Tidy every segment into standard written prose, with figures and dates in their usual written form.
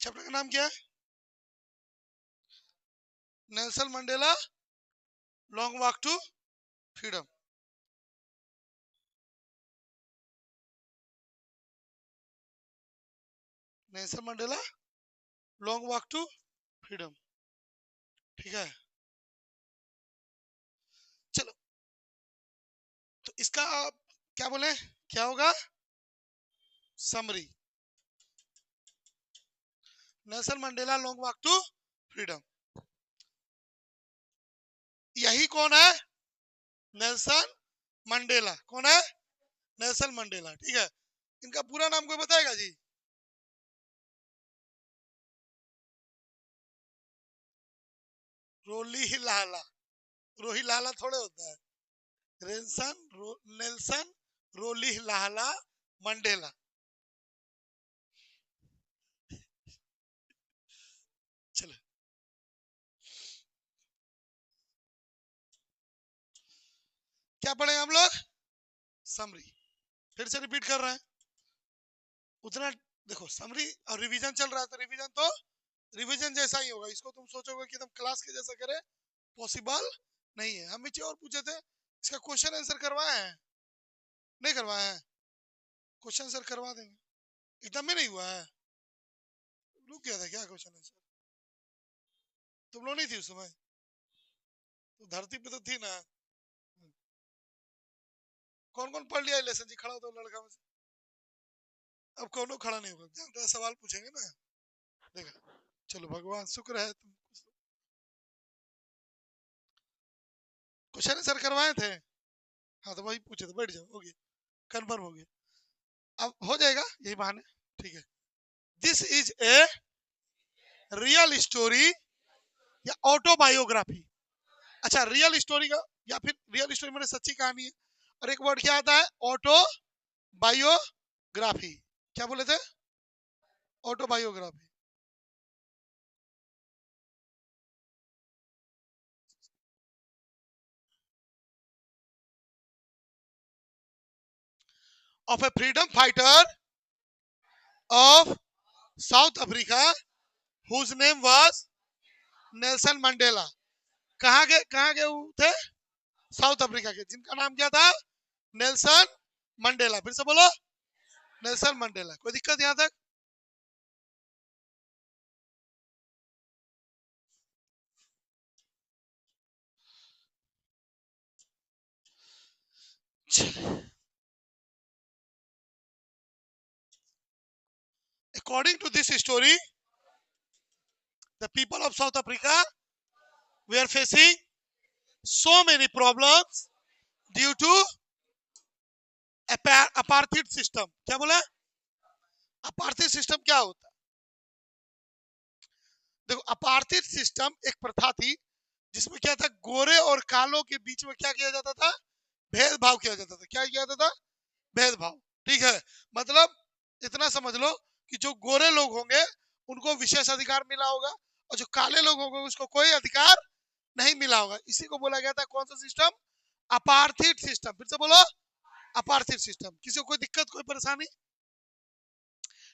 Chapter का नाम क्या है? Nelson Mandela long walk to freedom. Nelson Mandela long walk to freedom, ठीक है। चलो, तो इसका क्या बोले, क्या होगा? Summary. Nelson Mandela long walk to freedom, यही कौन है? Nelson Mandela. कौन है? नेल्सन मंडेला, ठीक है। इनका पूरा नाम कोई बताएगा जी? रोली लाला, रोही लाला थोड़े होता है। नेल्सन रोली लाला मंडेला। चलो, क्या पढ़े हम लोग? समरी। फिर से रिपीट कर रहे हैं उतना। देखो, समरी और रिवीजन चल रहा है, तो रिवीजन जैसा ही होगा। इसको तुम सोचोगे कि तुम क्लास के जैसा करे, पॉसिबल नहीं है। हम नीचे और पूछे थे, इसका क्वेश्चन आंसर करवाए हैं? नहीं करवाए हैं? क्वेश्चन आंसर करवा देंगे, एकदम में नहीं हुआ है। रुक गया था क्या क्वेश्चन आंसर? तुम लोग नहीं थी उस समय, तो धरती पे तो थी ना। कौन कौन पढ़ लिया लेसन जी? खड़ा हो तो लड़का में से। अब कौन खड़ा नहीं होगा, ध्यान सवाल पूछेंगे ना। देखा, चलो भगवान शुक्र है तुम क्वेश्चन आंसर करवाए थे। हाँ, तो वही पूछे थे, बैठ जाओ, हो गया, कन्फर्म हो गया। अब हो जाएगा यही बहाने, ठीक है। This is a real story या ऑटोबायोग्राफी। अच्छा, रियल स्टोरी का, या फिर रियल स्टोरी मैंने सच्ची कहानी है। और एक वर्ड क्या आता है? ऑटोबायोग्राफी। क्या बोले थे? Autobiography. Of a freedom fighter of South Africa whose name was Nelson Mandela. कहाँ के वो थे? साउथ अफ्रीका के, जिनका नाम क्या था? Nelson Mandela. फिर से बोलो, नेल्सन मंडेला। कोई दिक्कत यहां तक? According to this story, the people of South Africa were facing so many problems due to apartheid system. क्या बोला? apartheid system क्या होता है? देखो, apartheid system एक प्रथा थी जिसमें क्या था, गोरे और कालों के बीच में क्या किया जाता था? भेदभाव किया जाता था। क्या किया जाता था? भेदभाव, ठीक है। मतलब इतना समझ लो कि जो गोरे लोग होंगे उनको विशेष अधिकार मिला होगा, और जो काले लोग होंगे उसको कोई अधिकार नहीं मिला होगा। इसी को बोला गया था कौन सा सिस्टम? अपार्थिड सिस्टम। फिर से बोलो, अपार्थिड सिस्टम। किसी को कोई दिक्कत, कोई परेशानी?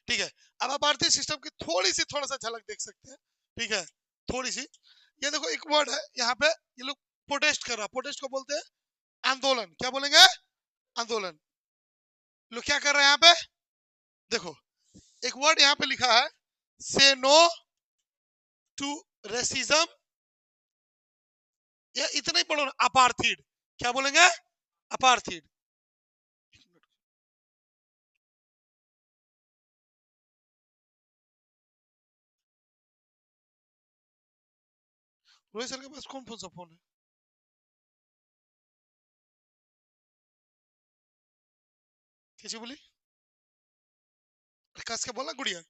ठीक है। अब अपार्थिड सिस्टम की थोड़ा सा झलक देख सकते हैं, ठीक है, थोड़ी सी। ये देखो, एक वर्ड है यहाँ पे, ये लोग प्रोटेस्ट कर रहा है। प्रोटेस्ट को बोलते हैं आंदोलन। क्या बोलेंगे? आंदोलन। लोग क्या कर रहे हैं यहाँ पे? देखो, एक वर्ड यहाँ पे लिखा है, से नो टू रेसिज्म, या इतना ही पढ़ो ना, अपार्थिड। क्या बोलेंगे? अपार्थिड। रोहित सर के पास कौन सा फोन है? कैसे बोली? कस के बोला गुड़िया।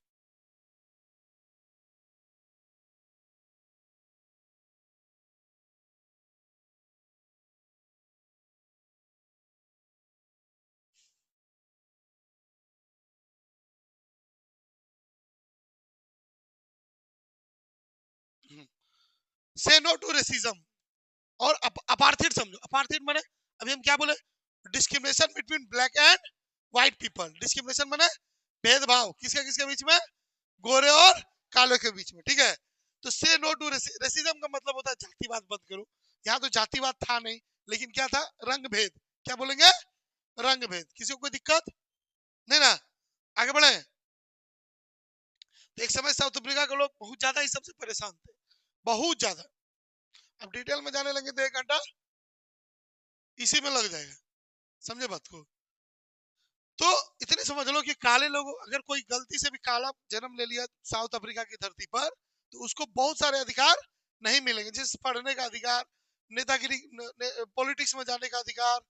से नो टू रेसिज्म और अपार्थिड समझो। अपार्थिड माने, अभी हम क्या बोले? Discrimination between black and white people. Discrimination माने भेदभाव, किसके किसके बीच में? गोरे और कालों के बीच में, ठीक है। तो से नो टू रेसिज्म का मतलब होता है जातिवाद बंद करो। यहाँ तो जातिवाद था नहीं, लेकिन क्या था, रंग भेद। क्या बोलेंगे, रंग भेद। किसी को कोई दिक्कत नहीं ना, आगे बढ़े। तो एक समय साउथ अफ्रीका के लोग बहुत ज्यादा इस सबसे परेशान थे, बहुत ज्यादा। अब डिटेल में जाने लगे तो 1 घंटा इसी में लग जाएगा, समझे बात को। तो इतने समझ लो कि काले लोग, अगर कोई गलती से भी काला जन्म ले लिया साउथ अफ्रीका की धरती पर, तो उसको बहुत सारे अधिकार नहीं मिलेंगे, जैसे पढ़ने का अधिकार, नेतागिरी, पॉलिटिक्स में जाने का अधिकार,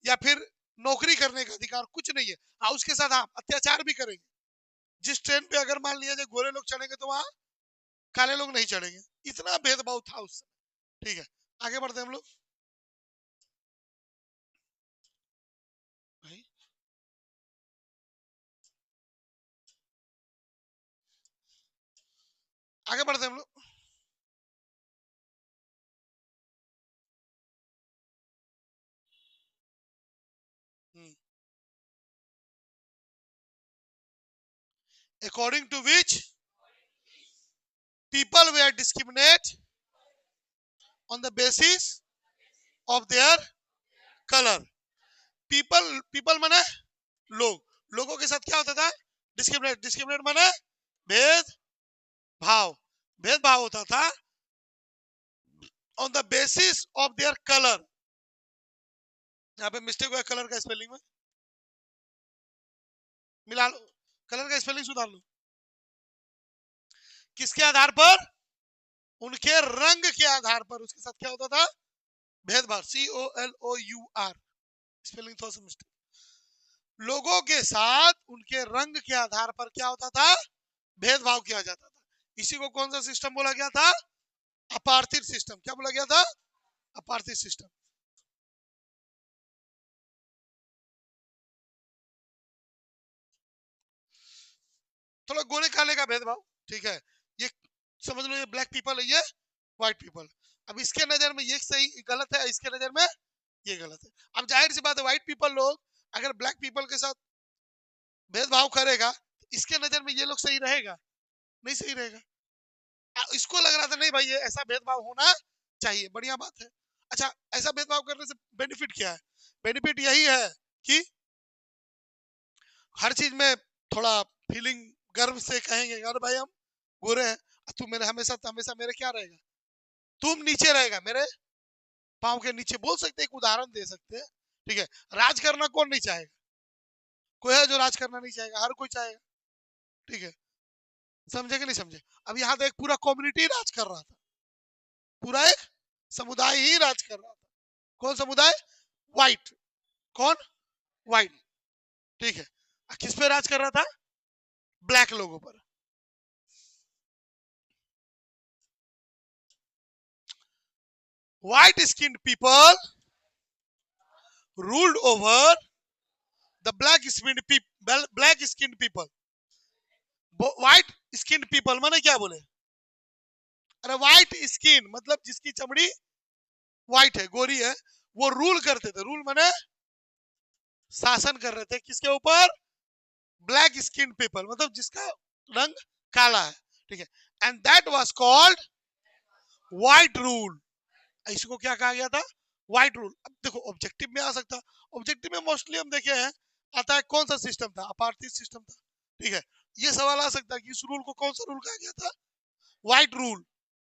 या फिर नौकरी करने का अधिकार, कुछ नहीं है। हाँ, उसके साथ हाँ अत्याचार भी करेंगे। जिस ट्रेन पे अगर मान लिया जाए गोरे लोग चढ़ेंगे तो वहां काले लोग नहीं चढ़ेंगे। इतना भेदभाव था उस समय, ठीक है। आगे बढ़ते हैं हम लोग भाई, आगे बढ़ते हैं हम लोग। According to which people were discriminated on the basis of their color. people माने लोग, लोगों के साथ क्या होता था, डिस्क्रिमिनेट माने भेद भाव, भेदभाव होता था on the basis of their color। यहाँ पे मिस्टेक हुआ कलर का स्पेलिंग में, मिला लो, कलर का स्पेलिंग सुधार लो। किसके आधार पर, उनके रंग के आधार पर उसके साथ क्या होता था, भेदभाव। COLOUR, स्पेलिंग थोड़ा सा मिस्टेक। लोगों के साथ उनके रंग के आधार पर क्या होता था, भेदभाव किया जाता था। इसी को कौन सा सिस्टम बोला गया था, अपार्थिव सिस्टम। क्या बोला गया था, अपार्थिव सिस्टम। थोड़ा गोरे काले का भेदभाव, ठीक है। ये समझ लो, ये ब्लैक पीपल है, ये व्हाइट पीपल। अब इसके नजर में ये सही गलत है, इसके नजर में ये गलत है। अब जाहिर सी बात है, व्हाइट पीपल लोग अगर ब्लैक पीपल के साथ भेदभाव करेगा, इसके नजर में ये लोग सही रहेगा, नहीं सही रहेगा। इसको लग रहा था नहीं भाई, ये ऐसा भेदभाव होना चाहिए, बढ़िया बात है। अच्छा, ऐसा भेदभाव करने से बेनिफिट क्या है, बेनिफिट यही है कि हर चीज में थोड़ा फीलिंग, गर्व से कहेंगे यार भाई हम गोरे हैं, तू मेरे हमेशा हमेशा मेरे क्या रहेगा, तुम नीचे रहेगा, मेरे पाँव के नीचे, बोल सकते हैं, एक उदाहरण दे सकते हैं, ठीक है। राज करना कौन नहीं चाहेगा, कोई है जो राज करना नहीं चाहेगा, हर कोई चाहेगा, ठीक है। समझे कि नहीं समझे। अब यहाँ तो एक पूरा कम्युनिटी राज कर रहा था, पूरा एक समुदाय ही राज कर रहा था। कौन समुदाय, व्हाइट, कौन, व्हाइट, ठीक है। किस पे राज कर रहा था, ब्लैक लोगों पर। White skinned people ruled over the black skinned people। White skinned people माने क्या बोले, अरे व्हाइट स्किन मतलब जिसकी चमड़ी व्हाइट है, गोरी है, वो रूल करते थे। रूल माने शासन कर रहे थे, किसके ऊपर, ब्लैक स्किन पीपल, मतलब जिसका रंग काला है, ठीक है। And that was called white rule. इसको क्या कहा गया था, व्हाइट रूल। अब देखो ऑब्जेक्टिव में आ सकता, ऑब्जेक्टिव में मोस्टली हम देखे हैं आता है कौन सा सिस्टम था, अपार्थिव सिस्टम था, ठीक है। ये सवाल आ सकता है कि इस रूल को कौन सा रूल कहा गया था, व्हाइट रूल,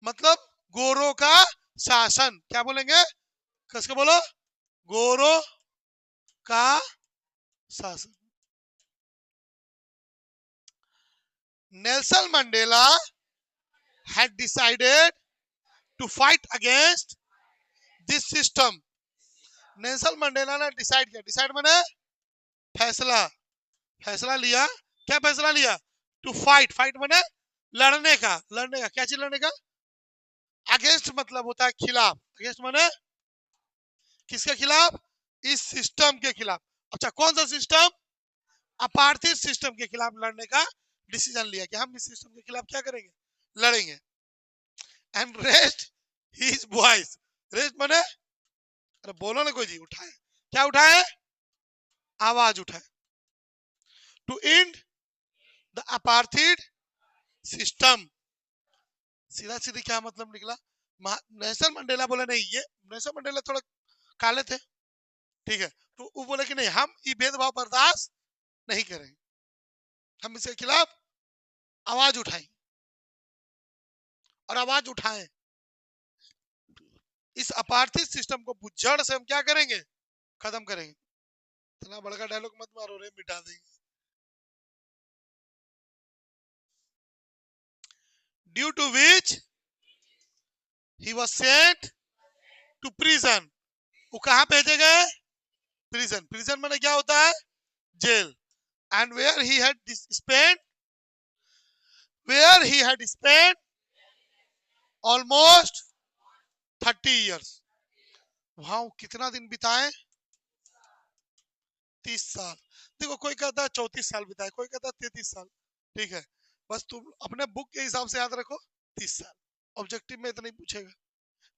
मतलब गोरों का शासन। क्या बोलेंगे, कसके बोलो, गोरों का शासन। Nelson Mandela had decided to fight against this system। Nelson Mandela ने डिसाइड किया, डिसाइड माने फैसला, फैसला लिया। क्या फैसला लिया, टू फाइट, फाइट माने लड़ने का, लड़ने का, क्या चीज लड़ने का, अगेंस्ट मतलब होता है खिलाफ, अगेंस्ट माने किसके खिलाफ, इस सिस्टम के खिलाफ। अच्छा, कौन सा सिस्टम, अपार्थिव सिस्टम के खिलाफ लड़ने का डिसीजन लिया कि हम इस सिस्टम के खिलाफ क्या करेंगे, लड़ेंगे। And rest his voice, rest माने, अरे बोलो ना कोई जी, उठाए, क्या उठाए, आवाज उठाए, to and the apartheid system, सीधा सीधी क्या मतलब निकला? नेल्सन मंडेला बोले नहीं, ये नेल्सन मंडेला थोड़ा काले थे, ठीक है, तो वो बोले कि नहीं, हम ये भेदभाव बर्दाश्त नहीं करेंगे, हम इसके खिलाफ आवाज उठाएंगे, और आवाज उठाएं, इस अपार्थिव सिस्टम को जड़ से हम क्या करेंगे, खत्म करेंगे। इतना बड़का डायलॉग मत मारो रे, मिटा देंगे। Due to which he was sent to prison, वो कहां भेजे गए? प्रिजन। प्रिजन माने क्या होता है? Jail. And where he had spent, where he had spent almost 30 years, वहां कितना दिन बिताए? 30 साल। देखो कोई कहता है 34 साल बिताए, कोई कहता है 33 साल, ठीक है, बस तुम अपने बुक के हिसाब से याद रखो 30 साल। ऑब्जेक्टिव में इतना ही पूछेगा,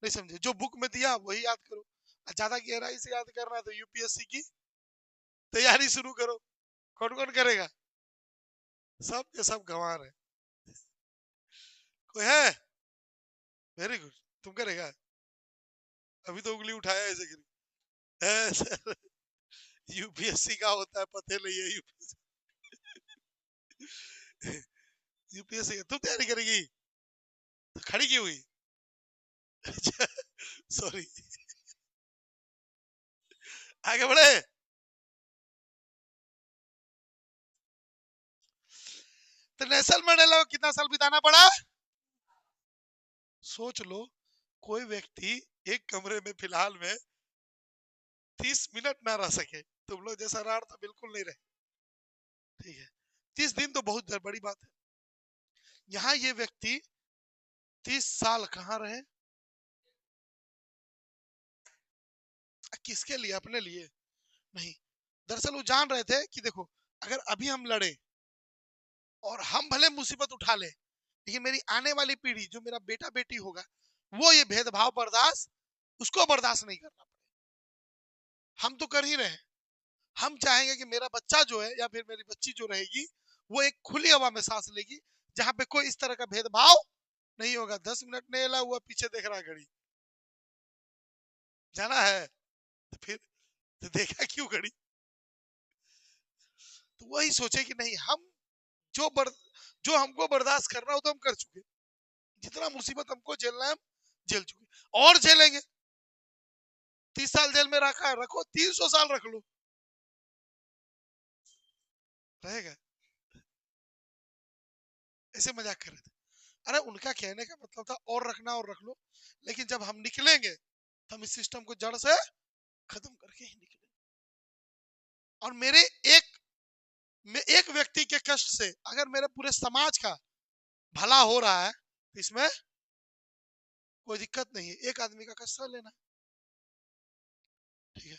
नहीं समझे? जो बुक में दिया वही याद करो, ज्यादा गहराई से याद करना है तो यूपीएससी की तैयारी शुरू करो। कौन कौन करेगा? सब के सब गंवार है। कोई है? वेरी गुड, तुम करेगा? अभी तो उंगली उठाया ऐसे कर। यूपीएससी का होता है, पते नहीं है यूपीएससी। यूपीएससी तुम तैयारी करेगी तो खड़ी की हुई? सॉरी, आगे बढ़े। तो नेल्सन मंडेला को कितना साल बिताना पड़ा? सोच लो, कोई व्यक्ति एक कमरे में फिलहाल में 30 मिनट ना रह सके, तुम लोग जैसा रार तो बिल्कुल नहीं रहे, ठीक है, 30 दिन तो बहुत बड़ी बात है। यहाँ ये व्यक्ति 30 साल कहाँ रहे? किसके लिए? अपने लिए नहीं। दरअसल वो जान रहे थे कि देखो, अगर अभी हम लड़े और हम भले मुसीबत उठा ले, लेकिन मेरी आने वाली पीढ़ी, जो मेरा बेटा बेटी होगा, वो ये भेदभाव बर्दाश्त, उसको बर्दाश्त नहीं करना पड़े। हम तो कर ही रहे हैं। हम चाहेंगे कि मेरा बच्चा जो है या फिर मेरी बच्ची जो रहेगी, वो एक खुली हवा में सांस लेगी, जहां पे कोई इस तरह का भेदभाव नहीं होगा। 10 मिनट नहीं हिला हुआ, पीछे देख रहा घड़ी, जाना है तो फिर तो देखा क्यों घड़ी? तो वही सोचे कि नहीं, हम जो हमको बर्दाश्त करना हो तो हम कर चुके, जितना मुसीबत हमको झेलना है हम झेल चुके, और झेलेंगे। 30 साल जेल में रखा है, रखो, 300 साल रख लो, रहेगा। ऐसे मजाक कर रहे थे। अरे उनका कहने का मतलब था और रखना और रख लो, लेकिन जब हम निकलेंगे तो हम इस सिस्टम को जड़ से खत्म करके ही निकलेंगे। और एक व्यक्ति के कष्ट से अगर मेरे पूरे समाज का भला हो रहा है तो इसमें कोई दिक्कत नहीं है, एक आदमी का कष्ट सह लेना, ठीक है।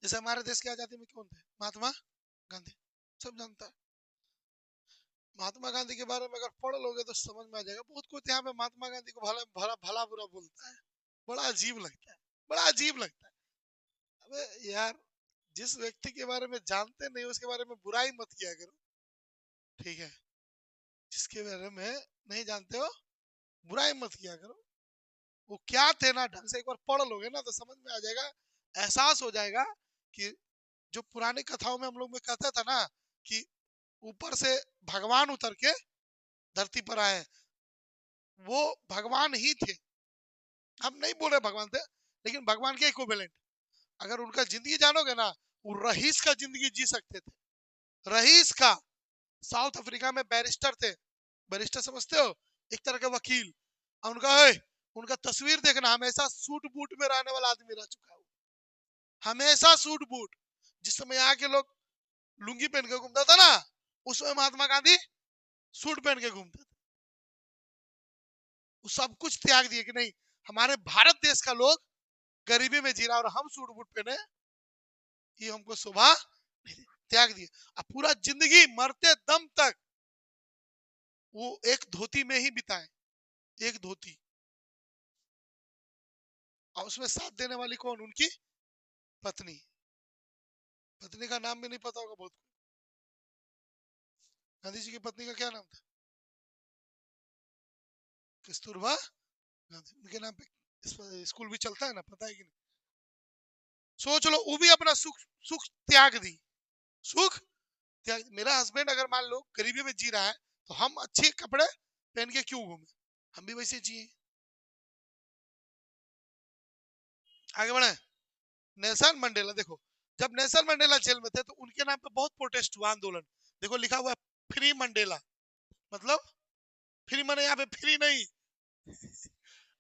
जैसे हमारे देश की आजादी में कौन थे? महात्मा गांधी, सब जानता है। महात्मा गांधी के बारे में अगर पढ़ लोगे तो समझ में आ जाएगा। बहुत कुछ यहाँ पे महात्मा गांधी को भला भला भला बुरा बोलता है, बड़ा अजीब लगता है, बड़ा अजीब लगता है। अबे यार, जिस व्यक्ति के बारे में जानते नहीं उसके बारे में बुराई मत किया करो, ठीक है, जिसके बारे में नहीं जानते हो बुराई मत किया करो। वो क्या थे ना, ढंग से एक बार पढ़ लोगे ना तो समझ में आ जाएगा, एहसास हो जाएगा कि जो पुरानी कथाओं में हम लोग में कहता था ना कि ऊपर से भगवान उतर के धरती पर आए, वो भगवान ही थे। हम नहीं बोल रहे भगवान थे, लेकिन भगवान के इक्विवेलेंट। अगर उनका जिंदगी जानोगे ना, वो रईस का जिंदगी जी सकते थे, रईस का। साउथ अफ्रीका में बैरिस्टर थे, बैरिस्टर समझते हो, एक तरह के वकील। उनका तस्वीर देखना, हमेशा सूट बूट में रहने वाला आदमी रह चुका है, हमेशा सूट बूट। जिस समय यहाँ के लोग लुंगी पहन के घूमता था ना, उस समय महात्मा गांधी सूट पहन के घूमते थे। वो सब कुछ त्याग दिए कि नहीं, हमारे भारत देश का लोग गरीबी में जी रहा और हम सूट बूट पहने, ये हमको शोभा नहीं, त्याग दिए। अब पूरा जिंदगी मरते दम तक वो एक धोती में ही बिताए, एक धोती। और उसमें साथ देने वाली कौन? उनकी पत्नी। पत्नी का नाम भी नहीं पता होगा बहुत। गांधी जी की पत्नी का क्या नाम था? कस्तूरबा गांधी, उनके नाम पे स्कूल भी चलता है ना, पता है कि नहीं? सोच लो, वो भी अपना सुख सुख त्याग दी, सुख त्याग। मेरा हस्बैंड अगर मान लो गरीबी में जी रहा है, तो हम अच्छे कपड़े पहन के क्यों घूमे? हम भी वैसे जिए। आगे बढ़े। नेल्सन मंडेला देखो, जब नेल्सन मंडेला जेल में थे तो उनके नाम पे बहुत प्रोटेस्ट हुआ, आंदोलन। देखो लिखा हुआ है फ्री मंडेला, मतलब फ्री माने यहाँ पे फ्री नहीं,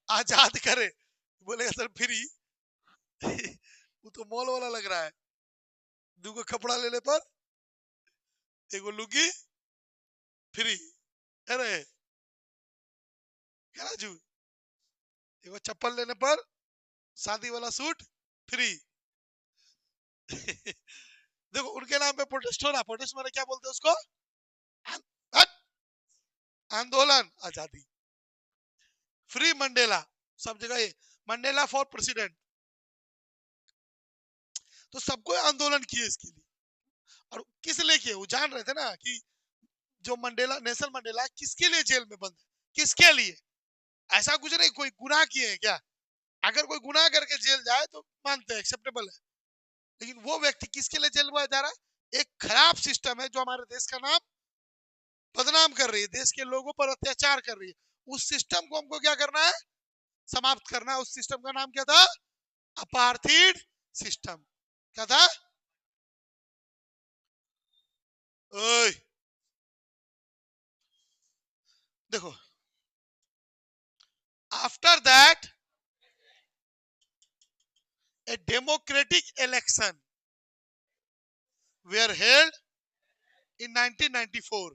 आजाद करे। बोलेगा सर फ्री, वो तो मॉल वाला लग रहा है। दूगो कपड़ा लेने पर एगो लुंगी फ्री। अरे क्या राजू, एगो चप्पल लेने पर शादी वाला सूट फ्री। देखो उनके नाम पे प्रोटेस्ट हो रहा, प्रोटेस्ट माने क्या बोलते हैं उसको? हट, आंदोलन, आजादी। फ्री मंडेला, सब जगह ये मंडेला फॉर प्रेसिडेंट। तो सबको आंदोलन किए इसके लिए। और किस लिए किए? वो जान रहे थे ना कि जो मंडेला, नेल्सन मंडेला किसके लिए जेल में बंद है, किसके लिए? ऐसा कुछ नहीं, कोई गुनाह किए है क्या? अगर कोई गुनाह करके जेल जाए तो मानते हैं, एक्सेप्टेबल है। लेकिन वो व्यक्ति किसके लिए जेल में जा रहा है? एक खराब सिस्टम है जो हमारे देश का नाम बदनाम कर रही है, देश के लोगों पर अत्याचार कर रही है। उस सिस्टम को हमको क्या करना है? समाप्त करना है। उस सिस्टम का नाम क्या था? अपार्थिड सिस्टम। क्या था? ओए देखो, after that a democratic election were held in 1994।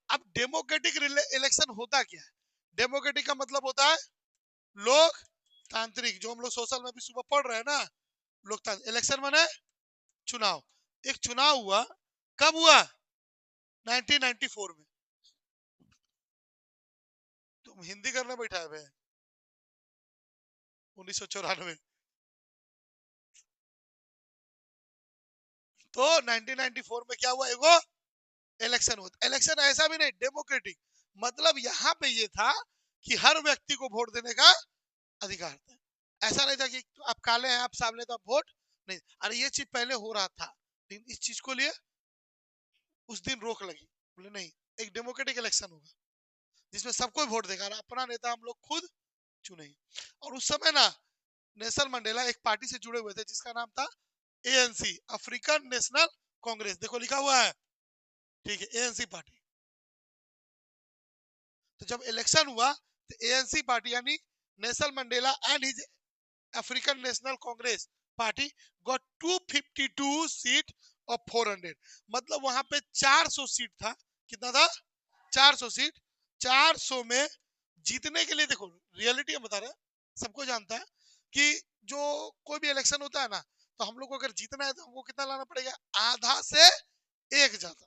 अब डेमोक्रेटिक इलेक्शन होता क्या है? डेमोक्रेटिक का मतलब होता है लोकतांत्रिक, जो हम लोग सोशल में भी सुबह पढ़ रहे हैं ना, लोकतांत्रिक। इलेक्शन माने चुनाव। एक चुनाव हुआ, कब हुआ? 1994 में। तुम हिंदी करने बैठा है? 1994। तो 1994 में क्या हुआ? एगो इलेक्शन हुआ। इलेक्शन ऐसा भी नहीं, डेमोक्रेटिक, मतलब यहाँ पे ये था कि हर व्यक्ति को वोट देने का अधिकार था। ऐसा नहीं था कि आप काले हैं, आप सामने, तो आप वोट नहीं। अरे ये चीज पहले हो रहा था, लेकिन इस चीज को लिए उस दिन रोक लगी। बोले नहीं, एक डेमोक्रेटिक इलेक्शन होगा जिसमें सबको वोट देगा और अपना नेता हम लोग खुद चुनेंगे। और उस समय ना नेल्सन मंडेला एक पार्टी से जुड़े हुए थे जिसका नाम था एएनसी, अफ्रीकन नेशनल कांग्रेस। देखो लिखा हुआ है, ठीक है, एएनसी पार्टी। तो जब इलेक्शन हुआ तो एएनसी पार्टी यानी Nelson Mandela and his African national Congress party got 252 seat और 400, मतलब वहां पे 400 सीट था। कितना था? 400 सीट। 400 में जीतने के लिए, देखो रियलिटी हम बता रहे हैं, सबको जानता है कि जो कोई भी इलेक्शन होता है ना, तो हम लोग को अगर जीतना है तो हमको कितना लाना पड़ेगा? आधा से एक ज्यादा।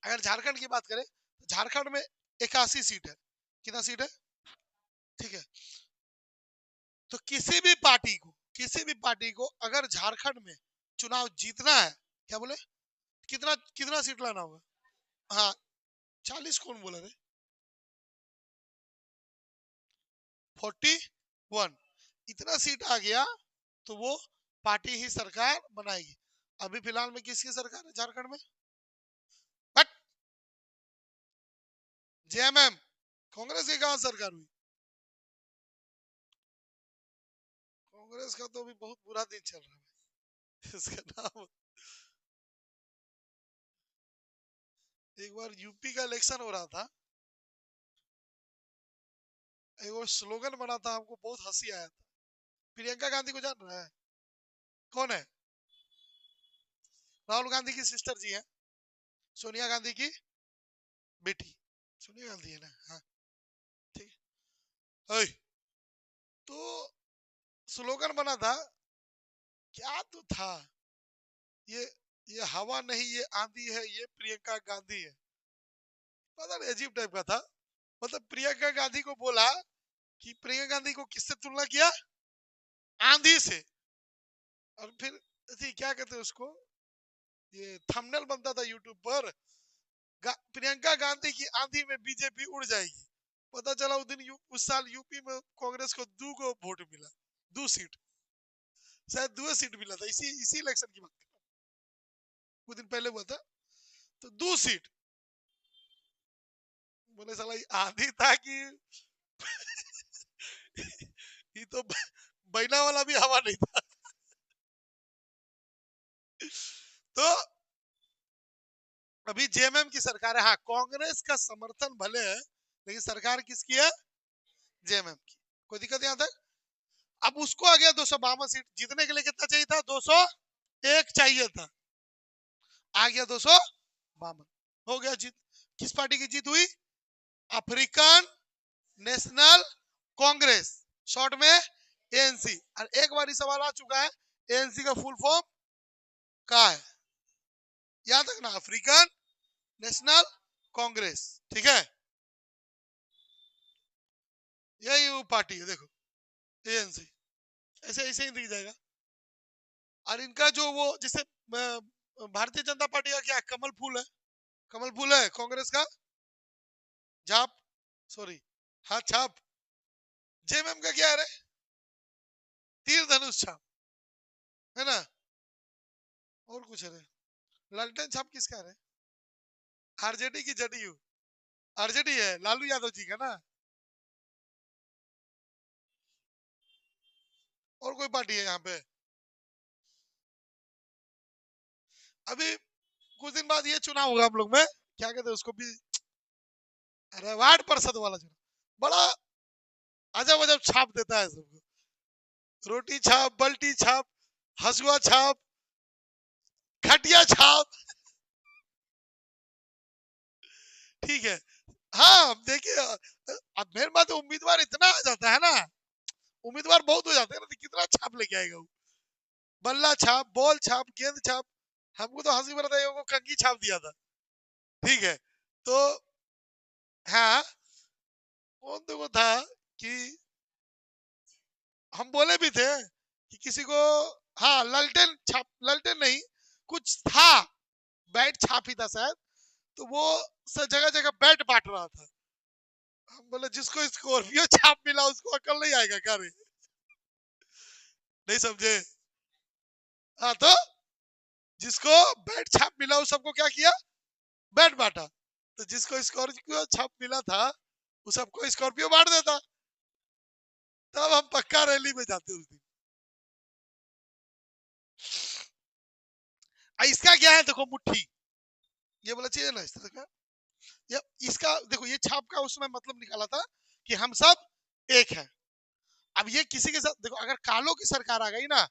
अगर झारखंड की बात करें तो झारखंड में 81 सीट है। कितना सीट है? ठीक है। तो किसी भी पार्टी को अगर झारखंड में चुनाव जीतना है, क्या बोले, कितना कितना सीट लाना होगा? हाँ, 40 कौन बोला रे? 41। इतना सीट आ गया तो वो पार्टी ही सरकार बनाएगी। अभी फिलहाल में किसकी सरकार है झारखंड में? बट जेएमएम, कांग्रेस की कहां सरकार हुई? कांग्रेस का तो अभी बहुत बुरा दिन चल रहा है। इसका नाम, एक बार यूपी का इलेक्शन हो रहा था, एक वो स्लोगन बना था, हमको बहुत हंसी आया था। प्रियंका गांधी को जान रहा है? कौन है? राहुल गांधी की सिस्टर जी है, सोनिया गांधी की बेटी। सोनिया गांधी है ना? हाँ, ठीक है। तो स्लोगन बना था, क्या तो था ये ये हवा नहीं ये आंधी है, ये प्रियंका गांधी है। पता नहीं, अजीब टाइप का था। मतलब प्रियंका गांधी को बोला कि प्रियंका गांधी को किससे तुलना किया? आंधी से। और फिर क्या कहते हैं उसको, ये थंबनेल बनता था यूट्यूब पर, प्रियंका गांधी की आंधी में बीजेपी उड़ जाएगी। पता चला उस दिन उस साल यूपी में कांग्रेस को 2 को वोट मिला, 2 सीट, शायद 2 सीट मिला था, इसी इसी इलेक्शन की बात कर रहा हूं, कुछ दिन पहले हुआ था। तो 2 सीट, बोले साला ये आंधी था कि ये तो बैना वाला भी हवा नहीं था। तो अभी जेएमएम की सरकार है। हाँ, कांग्रेस का समर्थन भले है, लेकिन सरकार किसकी है? जेएमएम की। कोई दिक्कत यहां तक? अब उसको आ गया 252 सीट, जीतने के लिए कितना चाहिए था? 201 चाहिए था, आ गया 252, हो गया जीत। किस पार्टी की जीत हुई? अफ्रीकन नेशनल कांग्रेस, शॉर्ट में एएनसी। और एक बार सवाल आ चुका है, एएनसी का फुल फॉर्म क्या है? याद रखना, अफ्रीकन नेशनल कांग्रेस, ठीक है, यही वो पार्टी है, देखो एएनसी, ऐसे ऐसे ही दिख जाएगा। और इनका जो वो जैसे भारतीय जनता पार्टी का क्या है? कमल फूल है, कमल फूल है कांग्रेस का, झाप, सॉरी, हाँ छाप। जेएमएम का क्या है रे? तीर धनुष छाप, है ना? और कुछ है रे? लालटेन छाप किसका है रे? आरजेडी की जदयू, आरजेडी है लालू यादव जी का ना। और कोई पार्टी है यहाँ पे? अभी कुछ दिन बाद ये चुनाव होगा हम लोग में, क्या कहते हैं उसको भी, अरे वार्ड पार्षद वाला चुनाव, बड़ा अजब अजब छाप देता है सबको, रोटी छाप, बल्टी छाप, हसुआ छाप, खटिया छाप। ठीक है, हाँ देखिए, अब मेरे बात उम्मीदवार इतना आ जाता है ना, उम्मीदवार बहुत हो जाते हैं ना, तो कितना छाप लेके आएगा वो? बल्ला छाप, बॉल छाप, गेंद छाप। हमको तो हंसी बना था, कंगी छाप दिया था। ठीक है, तो हाँ, कौन तो वो था कि हम बोले भी थे कि किसी को, हाँ ललटेन छाप, ललटेन नहीं, कुछ था, बैट छाप ही था शायद, तो वो जगह जगह बैट बांट रहा था। हम बोले जिसको स्कॉर्पियो छाप मिला उसको अकल नहीं आएगा क्या रे? नहीं समझे? हाँ, तो जिसको बैट छाप मिला उस सबको क्या किया? बैट बांटा। तो जिसको स्कॉर्पियो छाप मिला था उस सबको स्कॉर्पियो बांट देता, तब हम पक्का रैली में जाते उस दिन। इसका क्या है देखो, मुट्ठी, ये बोला चाहिए ना इस तरह का, ये इसका देखो, ये छाप का उसमें मतलब निकाला था कि हम सब एक हैं। अब ये किसी के साथ देखो, अगर कालों की सरकार आ गई ना,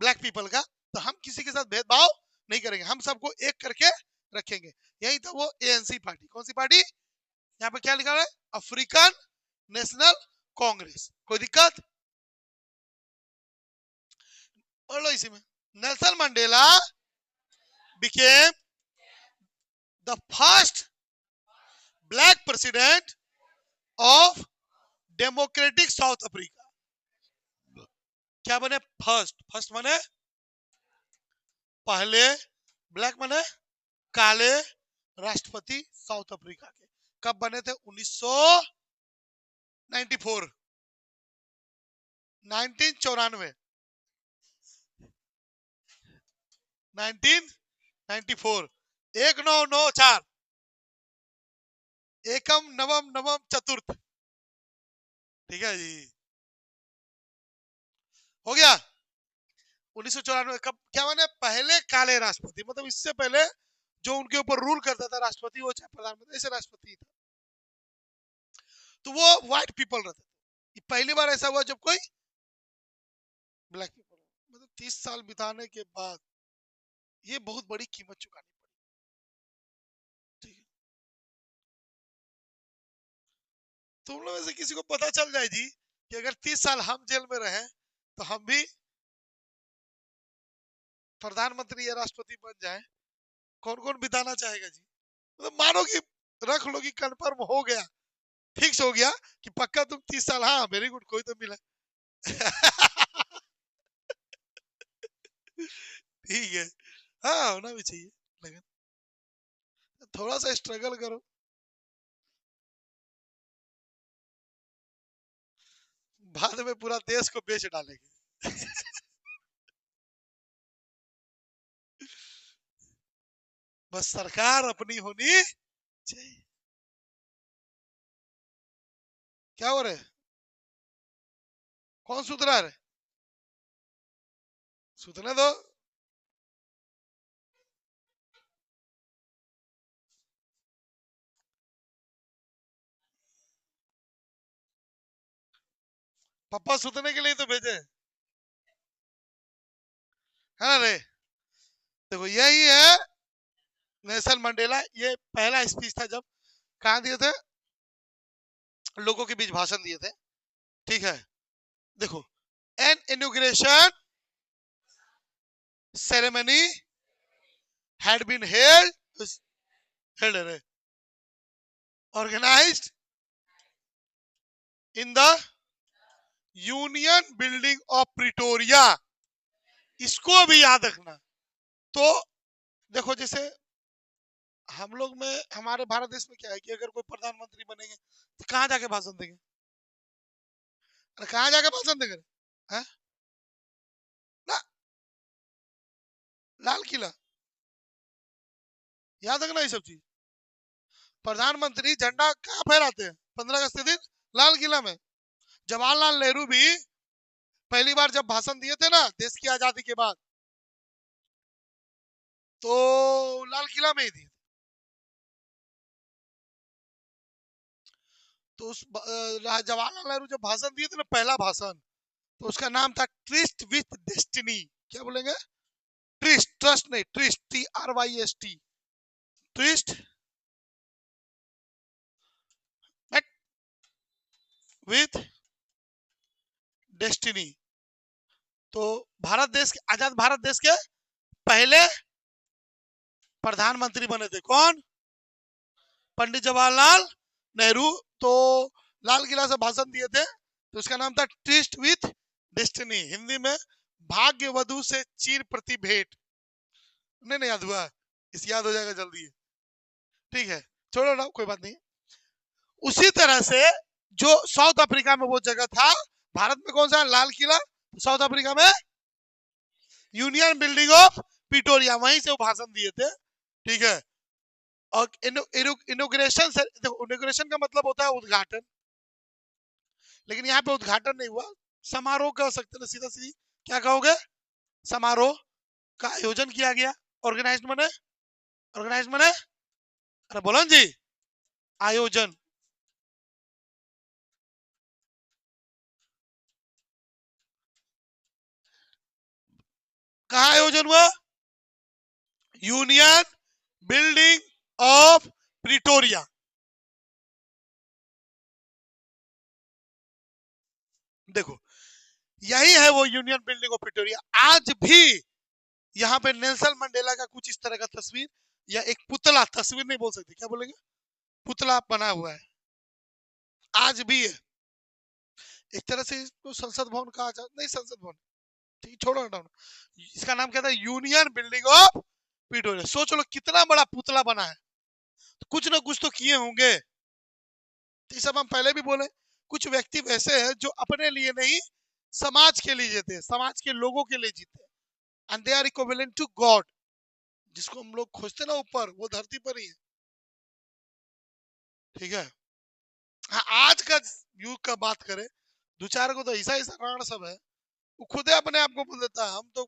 ब्लैक पीपल का, तो हम किसी के साथ भेदभाव नहीं करेंगे, हम सबको एक करके रखेंगे। यही था वो एएनसी पार्टी। कौन सी पार्टी? यहाँ पे क्या लिखा है? African national Congress. कोई दिक्कत? पढ़ लो इसी में। Nelson Mandela became the first black president of democratic south Africa. क्या बने? फर्स्ट, फर्स्ट माने पहले, ब्लैक माने काले राष्ट्रपति साउथ अफ्रीका के। कब बने थे? 1994, 1994, 1994, 1994, एकम नवम नवम चतुर्थ। ठीक है जी, हो गया। 1994 कब क्या बने? पहले काले राष्ट्रपति, मतलब इससे पहले जो उनके ऊपर रूल करता था राष्ट्रपति, वो चाहे प्रधानमंत्री, ऐसे राष्ट्रपति था, तो वो व्हाइट पीपल रहते थे। पहली बार ऐसा हुआ जब कोई ब्लैक पीपल, मतलब 30 साल बिताने के बाद ये बहुत बड़ी कीमत चुकानी पड़ी। ठीक है, तुम लोग में से किसी को पता चल जाए जी कि अगर 30 साल हम जेल में रहे तो हम भी प्रधानमंत्री या राष्ट्रपति बन जाए, कौन कौन बिताना चाहेगा जी? मतलब मानो कि रख लो कि कंफर्म हो गया, फिक्स हो गया कि पक्का तुम 30 साल, हाँ वेरी गुड, कोई तो मिला। ठीक है, हाँ होना भी चाहिए, लेकिन थोड़ा सा स्ट्रगल करो, बाद में पूरा देश को बेच डालेंगे। बस सरकार अपनी होनी चाहिए। क्या हो रहा है? कौन सुत रहा है? सुतने दो। पापा सुतने के लिए तो भेजे हैं। है ना रे? देखो यही है नेल्सन मंडेला। ये पहला स्पीच था जब कहा दिए थे, लोगों के बीच भाषण दिए थे। ठीक है, देखो, an inauguration ceremony had been held organized in the union building of Pretoria. इसको भी याद रखना। तो देखो, जैसे हम लोग में, हमारे भारत देश में क्या है कि अगर कोई प्रधानमंत्री बनेंगे तो कहां जाके भाषण देंगे? अरे कहां जाके भाषण देंगे? हैं? ना, लाल किला। याद रखना ये सब चीज। प्रधानमंत्री झंडा कहाँ फहराते हैं 15 अगस्त के दिन? लाल किला में। जवाहरलाल नेहरू भी पहली बार जब भाषण दिए थे ना देश की आजादी के बाद, तो लाल किला में ही दिए। तो उस जवाहरलाल नेहरू जब भाषण दिए थे ना, पहला भाषण, तो उसका नाम था ट्रिस्ट विथ डेस्टिनी। क्या बोलेंगे? ट्रिस्ट, ट्रस्ट नहीं, tryst, TRYST, tryst with destiny. तो भारत देश के, आजाद भारत देश के पहले प्रधानमंत्री बने थे कौन? पंडित जवाहरलाल नेहरू। तो लाल किला से भाषण दिए थे, तो उसका नाम था ट्रिस्ट विथ डेस्टिनी, हिंदी में भाग्य वधु से चीर प्रति भेंट। नहीं याद हुआ? इस याद हो जाएगा जल्दी। ठीक है, छोड़ो ना, कोई बात नहीं। उसी तरह से जो साउथ अफ्रीका में वो जगह था, भारत में कौन सा? लाल किला। साउथ अफ्रीका में यूनियन बिल्डिंग ऑफ प्रिटोरिया, वहीं से वो भाषण दिए थे। ठीक है, और इनोग्रेशन, देखो इनोग्रेशन का मतलब होता है उद्घाटन, लेकिन यहाँ पे उद्घाटन नहीं हुआ, समारोह कह सकते हैं सीधा सीधी। क्या कहोगे? समारोह का आयोजन किया गया। ऑर्गेनाइज मने, ऑर्गेनाइज मने, अरे बोलो जी, आयोजन। कहा आयोजन हुआ? Union building of Pretoria. देखो, यही है वो यूनियन बिल्डिंग ऑफ प्रिटोरिया। आज भी यहाँ पे नेल्सन मंडेला का कुछ इस तरह का तस्वीर, या एक पुतला, तस्वीर नहीं बोल सकते, क्या बोलेंगे, पुतला बना हुआ है, आज भी है। एक तरह से इसको संसद भवन कहा जाता नहीं, संसद भवन, ठीक, छोड़ो हटाओ। इसका नाम क्या था? Union building of Pretoria. सोच लो कितना बड़ा पुतला बना है, तो कुछ ना कुछ तो किए होंगे। तो सब हम पहले भी बोले, कुछ व्यक्ति वैसे हैं जो अपने लिए नहीं, समाज के लिए जीते हैं, समाज के लोगों के लिए जीते हैं। And they are equivalent to God. जिसको हम लोग खोजते ना ऊपर, वो धरती पर ही है। ठीक है। हाँ, आज का युग का बात करें, दो चार को तो ऐसा ऐसा राण सब है, वो खुद अपने आप को बोल देता है हम तो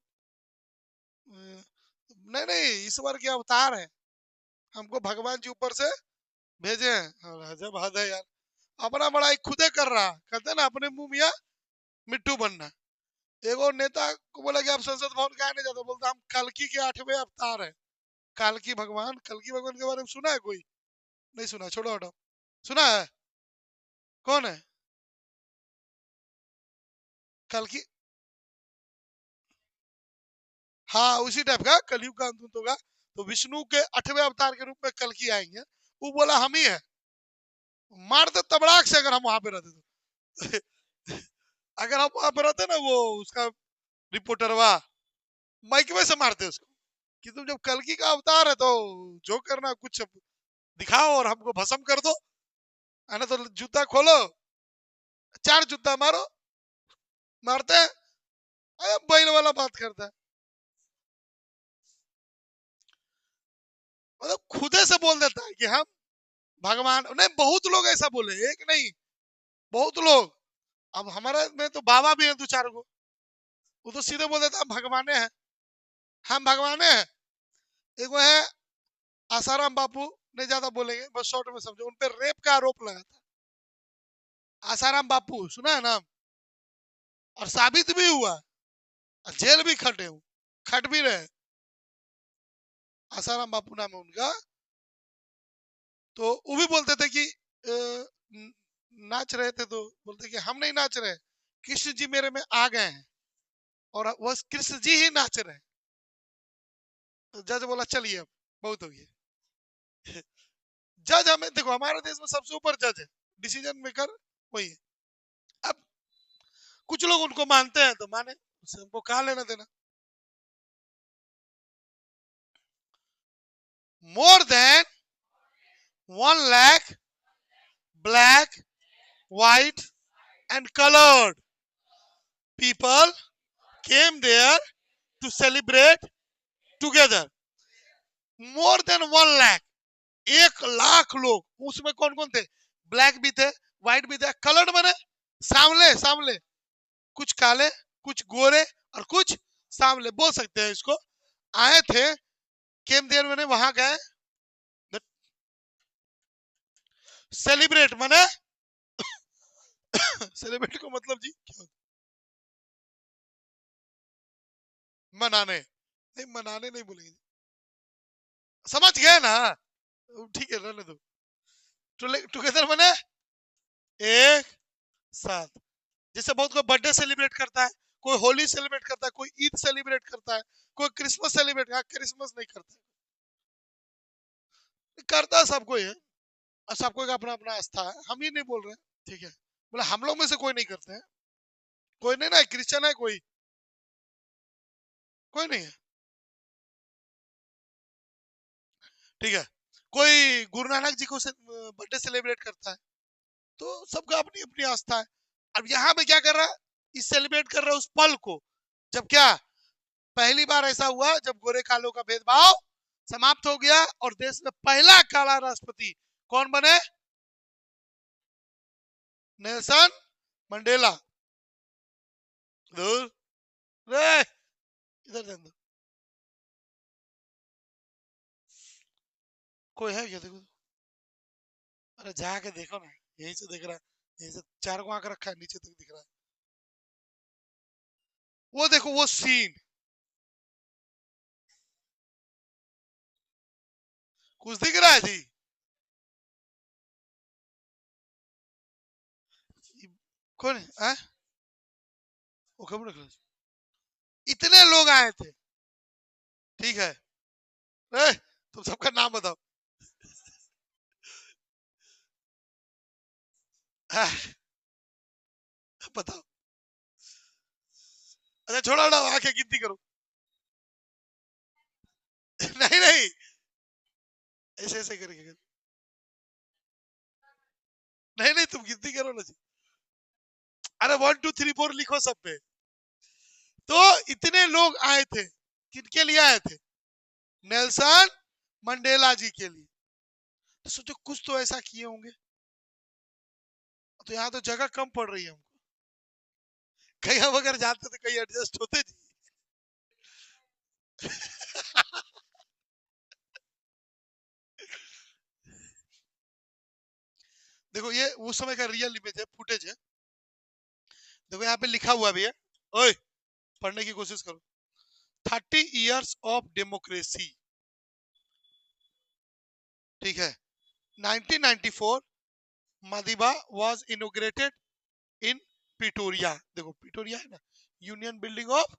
नहीं नहीं, ईश्वर के अवतार है, हमको भगवान जी ऊपर से भेजे हैं। जब हद है यार, अपना बड़ाई खुदे कर रहा, कहते ना अपने मुंह मियाँ मिट्टू बनना। एगो नेता को बोला कि आप संसद भवन कहा नहीं जाते, बोलता हम कल्कि के 8वें अवतार है। कल्कि भगवान, कल्कि भगवान के बारे में सुना है कोई? नहीं सुना, छोड़ो हटाओ। सुना है? कौन है कल्कि? हाँ, उसी टाइप का कलयुग का अंत होगा, तो विष्णु के 8वें अवतार के रूप में कल्कि आएंगे। वो बोला हम ही है, मारते तबड़ाक से अगर हम वहां पे रहते तो। अगर हम वहां पे रहते ना, वो उसका रिपोर्टरवा माइक में से मारते उसको। कि तुम जब कल्कि का अवतार है तो जो करना कुछ दिखाओ और हमको भस्म कर दो, है ना। तो जूता खोलो, 4 जूता मारो, मारते हैं। अरे बैल वाला बात करता है, मतलब खुदे से बोल देता है कि हम भगवान नहीं। बहुत लोग ऐसा बोले, एक नहीं बहुत लोग। अब हमारे में तो बाबा भी है 2-4 गो, वो तो सीधे बोल देता हम भगवाने हैं, हम भगवाने हैं। एक वो है आसाराम बापू, नहीं ज्यादा बोलेंगे, बस शॉर्ट में समझो। उन पे रेप का आरोप लगा था। आसाराम बापू सुना है नाम, और साबित भी हुआ, और जेल भी खटे हूँ, खट भी रहे। आसाराम बापू नाम है उनका। तो वो भी बोलते थे कि नाच रहे थे तो बोलते कि हम नहीं नाच रहे, कृष्ण जी मेरे में आ गए हैं और वो कृष्ण जी ही नाच रहे हैं। तो जज बोला चलिए अब बहुत हो गया। जज हमें देखो, हमारे देश में सबसे ऊपर जज है, डिसीजन मेकर वही है। अब कुछ लोग उनको मानते हैं तो माने, उससे हमको कहा लेना देना। More than 1 lakh black, white and colored people came there to celebrate together. More than 1 lakh, 1 lakh लोग। उसमें कौन कौन थे? ब्लैक भी थे, व्हाइट भी थे, कलर्ड माने सांवले सांवले, कुछ काले, कुछ गोरे और कुछ सांवले बोल सकते हैं इसको, आए थे। केम देयर मैंने वहां गए, सेलिब्रेट माने सेलिब्रेट को मतलब जी क्या होता? मनाने नहीं, मनाने नहीं बोलेंगे, समझ गए ना। ठीक है रहने दो। टुगेदर माने एक साथ। जैसे बहुत कोई बर्थडे सेलिब्रेट करता है, कोई होली सेलिब्रेट करता है, कोई ईद सेलिब्रेट करता है, कोई क्रिसमस सेलिब्रेट, क्रिसमस नहीं करता है, करता है सब कोई है, और सबको का अपना अपना आस्था है, हम ही नहीं बोल रहे हैं। ठीक है, बोले हम लोग में से कोई नहीं करते हैं, कोई नहीं ना, क्रिश्चियन है कोई, कोई नहीं है। ठीक है, कोई गुरु नानक जी को बर्थडे सेलिब्रेट करता है, तो सबका अपनी अपनी आस्था है। अब यहाँ पे क्या कर रहा है, इस सेलिब्रेट कर रहा है उस पल को, जब क्या पहली बार ऐसा हुआ जब गोरे कालों का भेदभाव समाप्त हो गया और देश में पहला काला राष्ट्रपति कौन बने? Nelson Mandela. दूर रे, इधर ध्यान दो, कोई है क्या देखो? अरे जाके देखो ना, यहीं से दिख रहा है, यहीं से 4 को आंख रखा है, नीचे तक दिख रहा है। वो देखो वो सीन, कुछ दिख रहा है जी? कौन है? वो खबर रख लो। इतने लोग आए थे, ठीक है। ए, तुम सबका नाम बताओ। बताओ। अच्छा छोड़ो ना, आंखें गिनती करो। नहीं नहीं, ऐसे ऐसे करके कर। नहीं नहीं, तुम गिनती करो ना जी। अरे 1 2 3 4 लिखो सब पे। तो इतने लोग आए थे, किनके लिए आए थे? नेल्सन मंडेला जी के लिए। तो सोचो कुछ तो ऐसा किए होंगे, तो यहाँ तो जगह कम पड़ रही है हमको, कहीं हम अगर जाते तो कहीं एडजस्ट होते जी। देखो ये उस समय का रियल इमेज है, फुटेज है। देखो यहाँ पे लिखा हुआ भी है, ओए पढ़ने की कोशिश करो। 30 years ऑफ डेमोक्रेसी, ठीक है। 1994 मदिबा वाज इनोग्रेटेड इन पिटोरिया, देखो पिटोरिया है ना, यूनियन बिल्डिंग ऑफ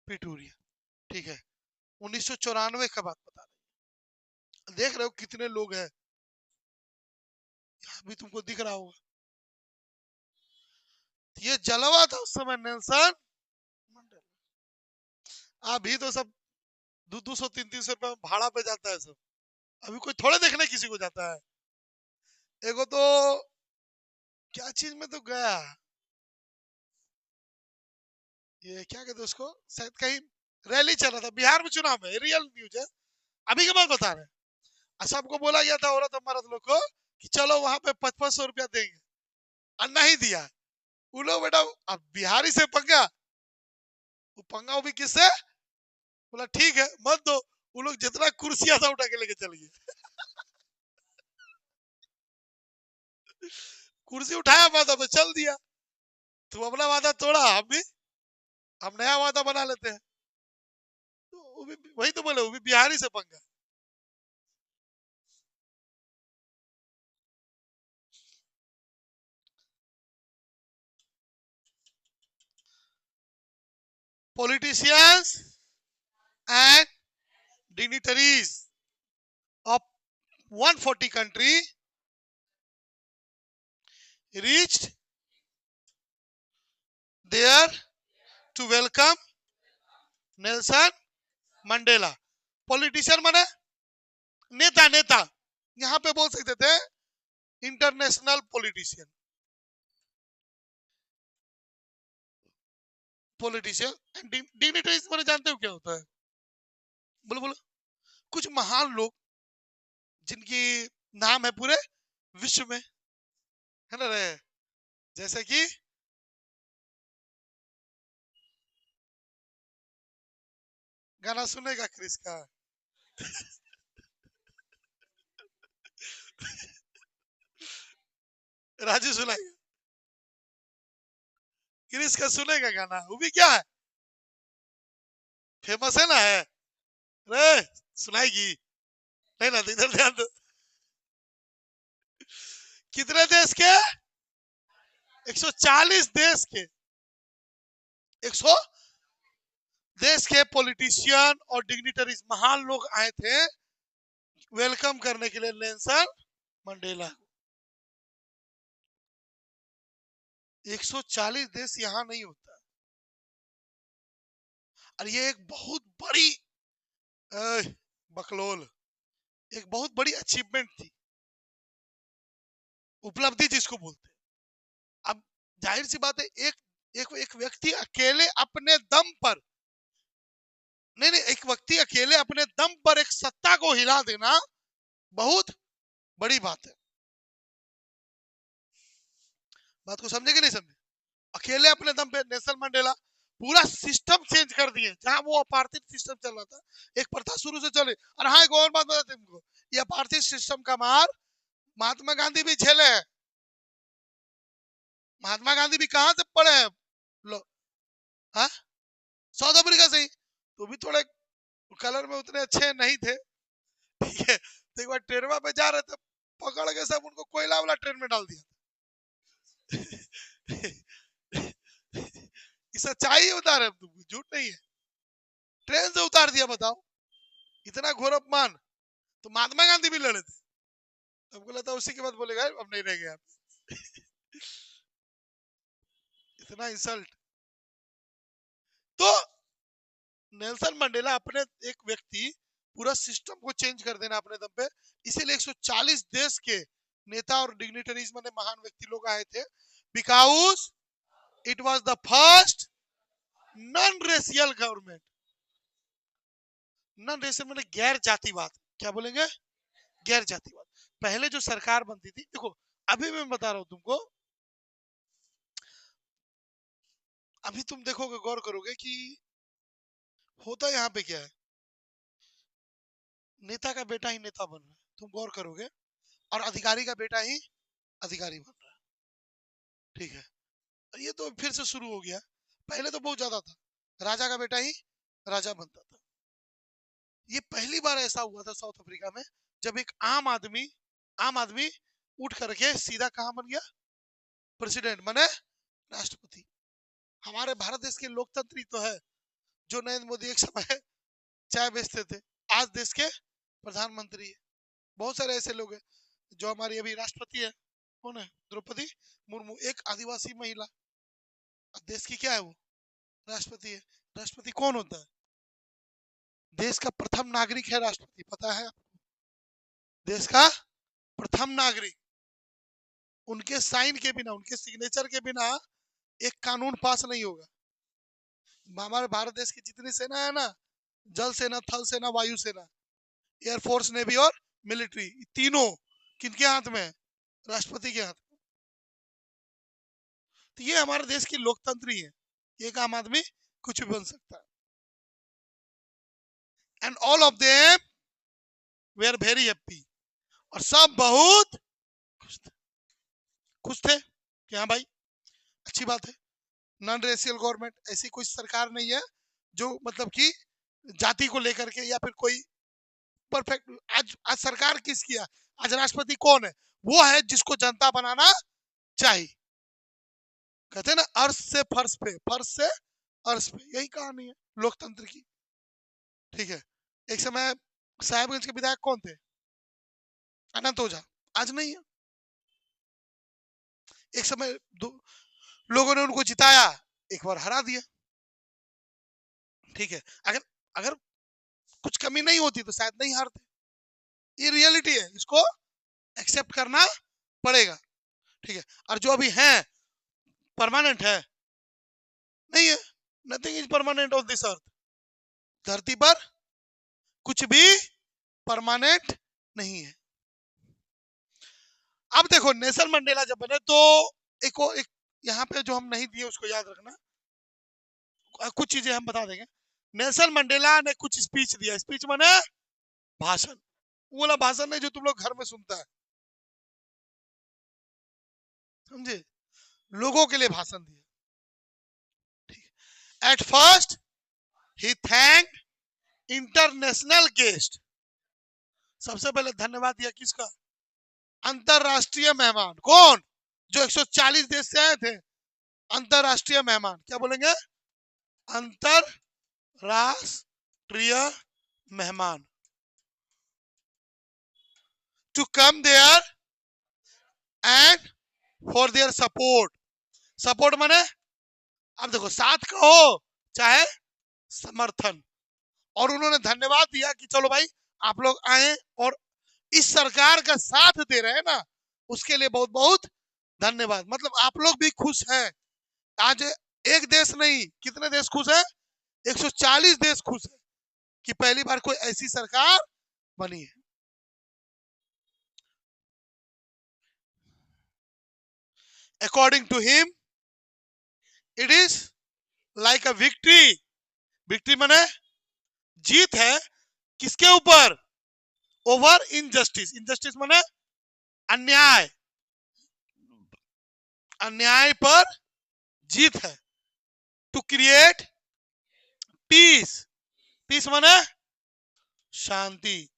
पिटोरिया, ठीक है। 1994 का बात बता रहे, देख रहे हो कितने लोग हैं, अभी तुमको दिख रहा होगा। ये जलवा था उस समय नेल्सन मंडेला। अभी तो सब 200 300 रुपए में भाड़ा पे जाता है सब। अभी कोई थोड़े देखने किसी को जाता है। एगो तो क्या चीज में तो गया, ये क्या कहते हैं उसको, शायद कहीं रैली चल रहा था बिहार में, चुनाव में, रियल न्यूज है, अभी के बाद बता रहे हैं। और सबको बोला गया था औरत और मर्द लोग को कि चलो वहां पे 500-500 रुपया देंगे, और नहीं दिया। वो लोग बेटा अब बिहारी से पंगा, वो पंगा वो भी किससे, बोला ठीक है मत दो। वो लोग जितना कुर्सियां था उठा के लेके चल गए। कुर्सी उठाया वादा पे चल दिया। तू अपना वादा तोड़ा, हम नया वादा बना लेते हैं। तो वो भी वही तो बोले, वो भी बिहारी से पंगा। Politicians and dignitaries of 140 country reached there to welcome Nelson Mandela. Politician माने नेता, नेता यहां पे बोल सकते थे इंटरनेशनल पॉलिटिशियन। पॉलिटिशियन डिग्निटरीज माने जानते हो क्या होता है, बोलो बोलो। कुछ महान लोग जिनकी नाम है पूरे विश्व में, है ना रे, जैसे कि गाना सुनेगा क्रिस का, राजू सुनाएगा, क्रिस का सुनेगा गाना, वो भी क्या है, फेमस है ना है रे, सुनाएगी। नहीं ना, तो इधर ध्यान दो। कितने देश के, 140 देश के, 100 देश के पॉलिटिशियन और डिग्निटरीज महान लोग आए थे वेलकम करने के लिए नेल्सन मंडेला। 140 देश यहां नहीं होता, और ये एक बहुत बड़ी बकलोल, एक बहुत बड़ी अचीवमेंट थी, उपलब्धि जिसको बोलते हैं। अब जाहिर सी बात है, एक व्यक्ति अकेले अपने दम पर, नहीं नहीं, एक व्यक्ति अकेले अपने दम पर एक सत्ता को हिला देना बहुत बड़ी बात है। बात को समझे कि नहीं समझे? अकेले अपने दम पे नेल्सन मंडेला पूरा सिस्टम चेंज कर दिए, जहां वो अपार्थिव सिस्टम चल रहा था, एक प्रथा शुरू से चले। और हाँ, एक और बात बताते तुमको, ये अपार्थिव सिस्टम का मार महात्मा गांधी भी झेले हैं। महात्मा गांधी भी कहां से पढ़े हैं लो, हाँ, साउथ अफ्रीका से ही। तो भी थोड़े कलर में उतने अच्छे नहीं थे, ठीक है। तो एक बार ट्रेनवा पे जा रहे थे, पकड़ के सब उनको कोयला वाला ट्रेन में डाल दिया। सच्चाई बता रहे, तुम झूठ नहीं है, ट्रेन से उतार दिया, बताओ इतना घोर अपमान। तो महात्मा गांधी भी लड़े थे, हमको लगता उसी के बाद बोलेगा अब नहीं रह गया, इतना इंसल्ट। तो नेल्सन मंडेला अपने, एक व्यक्ति पूरा सिस्टम को चेंज कर देना अपने दम पे, इसीलिए 140 देश के नेता और डिग्निटरीज माने महान व्यक्ति लोग आए थे, because it was the first non racial government. Non racial माने गैर जातिवाद, क्या बोलेंगे, गैर जातिवाद। पहले जो सरकार बनती थी, देखो अभी मैं बता रहा हूं तुमको, अभी तुम देखोगे, गौर करोगे कि होता यहाँ पे क्या है, नेता का बेटा ही नेता बन रहा है, तुम गौर करोगे, और अधिकारी का बेटा ही अधिकारी बन रहा है, ठीक है। और ये तो फिर से शुरू हो गया, पहले तो बहुत ज्यादा था, राजा का बेटा ही राजा बनता था। ये पहली बार ऐसा हुआ था साउथ अफ्रीका में, जब एक आम आदमी उठ करके सीधा कहां बन गया, प्रेसिडेंट माने राष्ट्रपति। हमारे भारत देश के लोकतंत्र ही तो है, जो नरेंद्र मोदी एक समय चाय बेचते थे, आज देश के प्रधानमंत्री है। बहुत सारे ऐसे लोग हैं जो हमारी अभी राष्ट्रपति है, कौन है, द्रौपदी मुर्मू, एक आदिवासी महिला, देश की क्या है वो, राष्ट्रपति है। राष्ट्रपति कौन होता है, देश का प्रथम नागरिक है राष्ट्रपति, पता है आपको? देश का प्रथम नागरिक, उनके साइन के बिना, उनके सिग्नेचर के बिना एक कानून पास नहीं होगा। हमारे भारत देश की जितनी सेना है ना, जल सेना, थल सेना, वायु सेना, एयरफोर्स, नेवी और मिलिट्री, तीनों किनके हाथ में है? राष्ट्रपति के हाथ में। तो ये हमारे देश की लोकतंत्र ही है, एक आम आदमी कुछ भी बन सकता है। And all of them were very happy, और सब बहुत खुश थे कि हाँ भाई अच्छी बात है, नॉन रेशियल गवर्नमेंट, ऐसी कोई सरकार नहीं है जो मतलब कि जाति को लेकर के या फिर कोई परफेक्ट। आज सरकार किसकी है? आज राष्ट्रपति कौन है? वो है जिसको जनता बनाना चाहिए। कहते हैं ना, अर्श से फर्श पे, फर्श से अर्श पे, यही कहानी है लोकतंत्र की। ठीक है, एक समय साहेबगंज के विधायक कौन थे? अनंत ओझा, आज नहीं है। एक समय लोगों ने उनको जिताया, एक बार हरा दिया। ठीक है, अगर अगर कुछ कमी नहीं होती तो शायद नहीं हारते। ये रियलिटी है, इसको एक्सेप्ट करना पड़ेगा। ठीक है, और जो अभी है परमानेंट है नहीं है। Nothing is permanent on this earth. धरती पर कुछ भी परमानेंट नहीं है। अब देखो, नेल्सन मंडेला जब बने तो एक यहाँ पे जो हम नहीं दिए उसको याद रखना, कुछ चीजें हम बता देंगे। नेल्सन मंडेला ने कुछ स्पीच दिया, स्पीच माने भाषण, वो वाला भाषण नहीं जो तुम लोग घर में सुनता है, समझे? लोगों के लिए भाषण दिया। At first he thanked international guest, सबसे पहले धन्यवाद दिया किसका? अंतरराष्ट्रीय मेहमान। कौन? जो 140 देश से आए थे, अंतरराष्ट्रीय मेहमान। क्या बोलेंगे? अंतरराष्ट्रीय मेहमान। To come there and for their support. Support माने, अब देखो, साथ कहो चाहे समर्थन। और उन्होंने धन्यवाद दिया कि चलो भाई आप लोग आए और इस सरकार का साथ दे रहे हैं ना, उसके लिए बहुत बहुत धन्यवाद। मतलब आप लोग भी खुश हैं। आज एक देश नहीं, कितने देश खुश है? 140 देश खुश है कि पहली बार कोई ऐसी सरकार बनी है। According to him it is like a victory. Victory माने जीत है, किसके ऊपर? Over injustice. इनजस्टिस माने अन्याय, अन्याय पर जीत है। टू क्रिएट पीस, पीस माने शांति,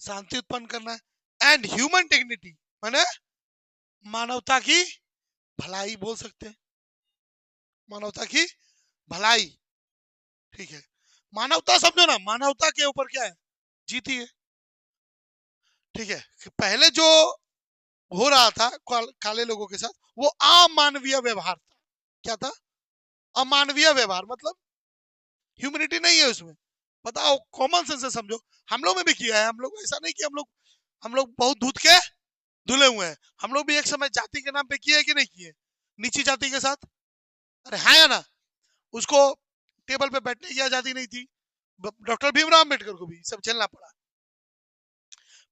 शांति उत्पन्न करना है। एंड ह्यूमन डिग्निटी माने मानवता की भलाई, बोल सकते हैं मानवता की भलाई। ठीक है, मानवता समझो ना, मानवता के ऊपर क्या है? जीती है। ठीक है, पहले जो हो रहा था काले लोगों के साथ, वो अमानवीय व्यवहार था। क्या था? अमानवीय व्यवहार, मतलब ह्यूमैनिटी नहीं है उसमें। बताओ, कॉमन सेंस से समझो। हम लोग में भी किया है। हम लोग ऐसा नहीं कि हम लोग बहुत दूध के धुले हुए हैं। हम लोग भी एक समय जाति के नाम पे किए कि नहीं किए? नीची जाति के साथ, अरे है या ना? उसको टेबल पे बैठने की आजादी नहीं थी, डॉक्टर भीमराव अम्बेडकर को भी सब झेलना पड़ा।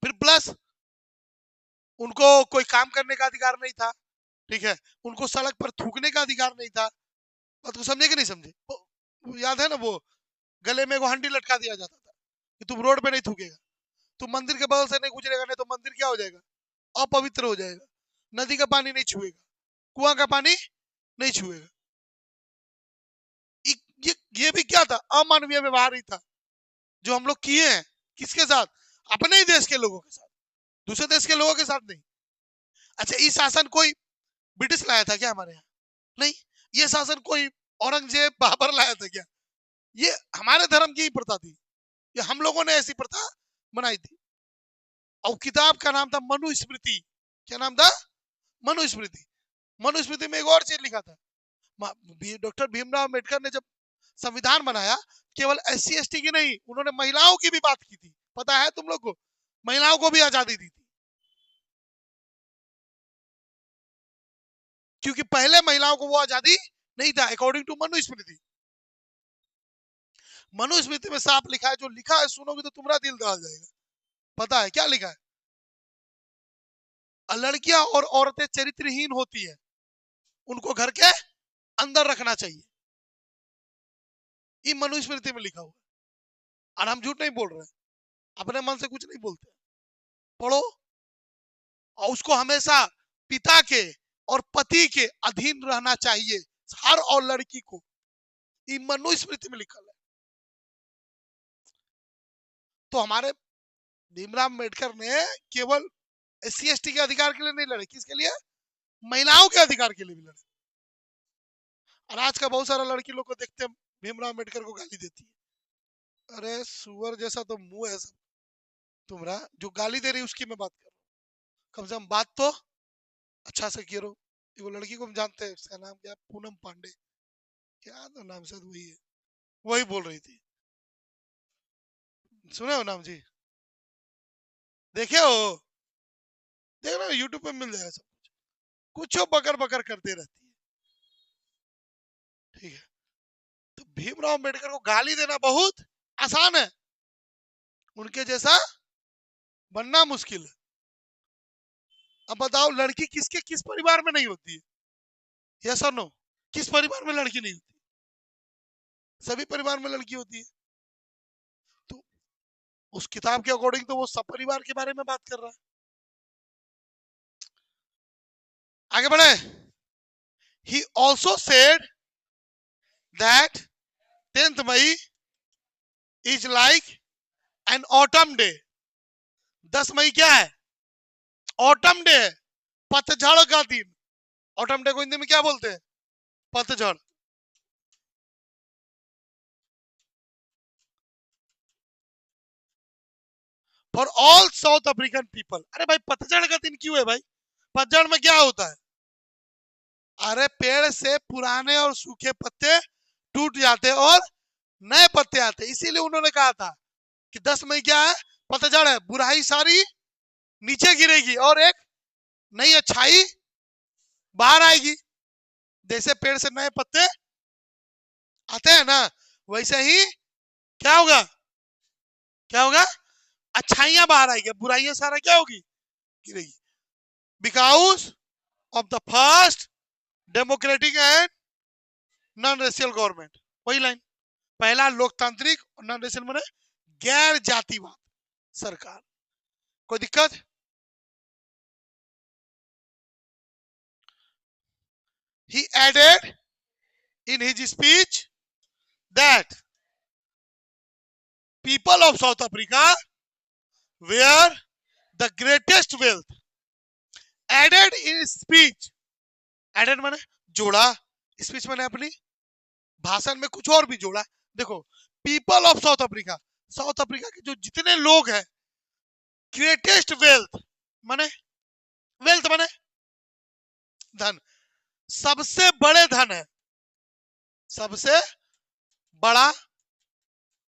फिर प्लस उनको कोई काम करने का अधिकार नहीं था। ठीक है, उनको सड़क पर थूकने का अधिकार नहीं था। बात को समझे कि नहीं समझे? याद है ना, वो गले में वो हंडी लटका दिया जाता था कि तुम रोड पे नहीं थूकेगा, तुम मंदिर के बगल से नहीं गुजरेगा, नहीं तो मंदिर क्या हो जाएगा? अपवित्र हो जाएगा। नदी का पानी नहीं छुएगा, कुआं का पानी नहीं छुएगा। ये भी क्या था? अमानवीय व्यवहार ही था जो हम लोग किए हैं। किसके साथ? अपने ही देश के लोगों के साथ, दूसरे देश के लोगों के साथ नहीं। अच्छा, ये शासन कोई ब्रिटिश लाया था क्या हमारे यहाँ? नहीं। ये शासन कोई औरंगजेब, बाबर लाया था क्या? ये हमारे धर्म की ही प्रथा थी, ये हम लोगों ने ऐसी प्रथा बनाई थी। और किताब का नाम था मनुस्मृति। क्या नाम था? मनुस्मृति। मनुस्मृति में एक और चीज लिखा था, डॉक्टर भीमराव अम्बेडकर ने जब संविधान बनाया, केवल SC ST की नहीं, उन्होंने महिलाओं की भी बात की थी। पता है तुम लोग को? महिलाओं को भी आजादी दी थी, क्योंकि पहले महिलाओं को वो आजादी नहीं था, अकॉर्डिंग टू मनुस्मृति। मनुस्मृति में साफ लिखा है, जो लिखा है सुनोगे तो तुम्हारा दिल दहल जाएगा। पता है क्या लिखा है? लड़कियां और औरतें चरित्रहीन होती है, उनको घर के अंदर रखना चाहिए। ये मनुस्मृति में लिखा हुआ है, और हम झूठ नहीं बोल रहे हैं, अपने मन से कुछ नहीं बोलते। पढ़ो, और उसको हमेशा पिता के और पति के अधीन रहना चाहिए, हर और लड़की को। ये मनुस्मृति में लिखा है। तो हमारे भीमराव अम्बेडकर ने केवल SC ST के अधिकार के लिए नहीं लड़े, किसके लिए? महिलाओं के अधिकार के लिए भी लड़े। और आज का बहुत सारा लड़की लोग को देखते हैं भीमराव अम्बेडकर को गाली देती है। अरे सुअर जैसा तो मुंह है सब तुम्हारा, जो गाली दे रही उसकी मैं बात कर रहा हूँ। कम से कम बात तो अच्छा से किए रहो। वो लड़की को हम जानते हैं, उसका नाम क्या? पूनम पांडे, क्या तो नाम शायद वही है, वही बोल रही थी। सुने हो नाम जी? देखे हो? देख रहे हो, यूट्यूब पे मिल जाएगा सब कुछ। बकर बकर करते रहती है, ठीक है। तो भीमराव अम्बेडकर को गाली देना बहुत आसान है, उनके जैसा बनना मुश्किल है। अब बताओ, लड़की किसके किस परिवार में नहीं होती है? यस और नो? किस परिवार में लड़की नहीं होती? सभी परिवार में लड़की होती है। तो उस किताब के अकॉर्डिंग तो वो सब परिवार के बारे में बात कर रहा है। आगे बढ़े। He also said that 10th May is like an autumn day. 10 मई क्या है? ऑटम डे है, पतझड़ का दिन। ऑटम डे को हिंदी में क्या बोलते हैं? पतझड़। For all south African people. अरे भाई पतझड़ का दिन क्यों है भाई? पतझड़ में क्या होता है? अरे पेड़ से पुराने और सूखे पत्ते टूट जाते और नए पत्ते आते, इसीलिए उन्होंने कहा था कि 10 मई क्या है? पतझड़ है। बुराई सारी नीचे गिरेगी और एक नई अच्छाई बाहर आएगी। जैसे पेड़ से नए पत्ते आते हैं ना, वैसे ही क्या होगा? क्या होगा? अच्छाइयां बाहर आएगी, बुराइयां सारा क्या होगी? गिरेगी। Because of the first democratic and non racial government. वही लाइन, पहला लोकतांत्रिक और नॉन रेशियल माने गैर जातिवाद सरकार। कोई दिक्कत? He added in his speech that people of South Africa were the greatest wealth. Added in speech, added माने जोड़ा, स्पीच माने अपनी भाषण में कुछ और भी जोड़ा। देखो, people of South Africa, south Africa के जो जितने लोग हैं, ग्रेटेस्ट वेल्थ माने, वेल्थ माने धन, सबसे बड़े धन है, सबसे बड़ा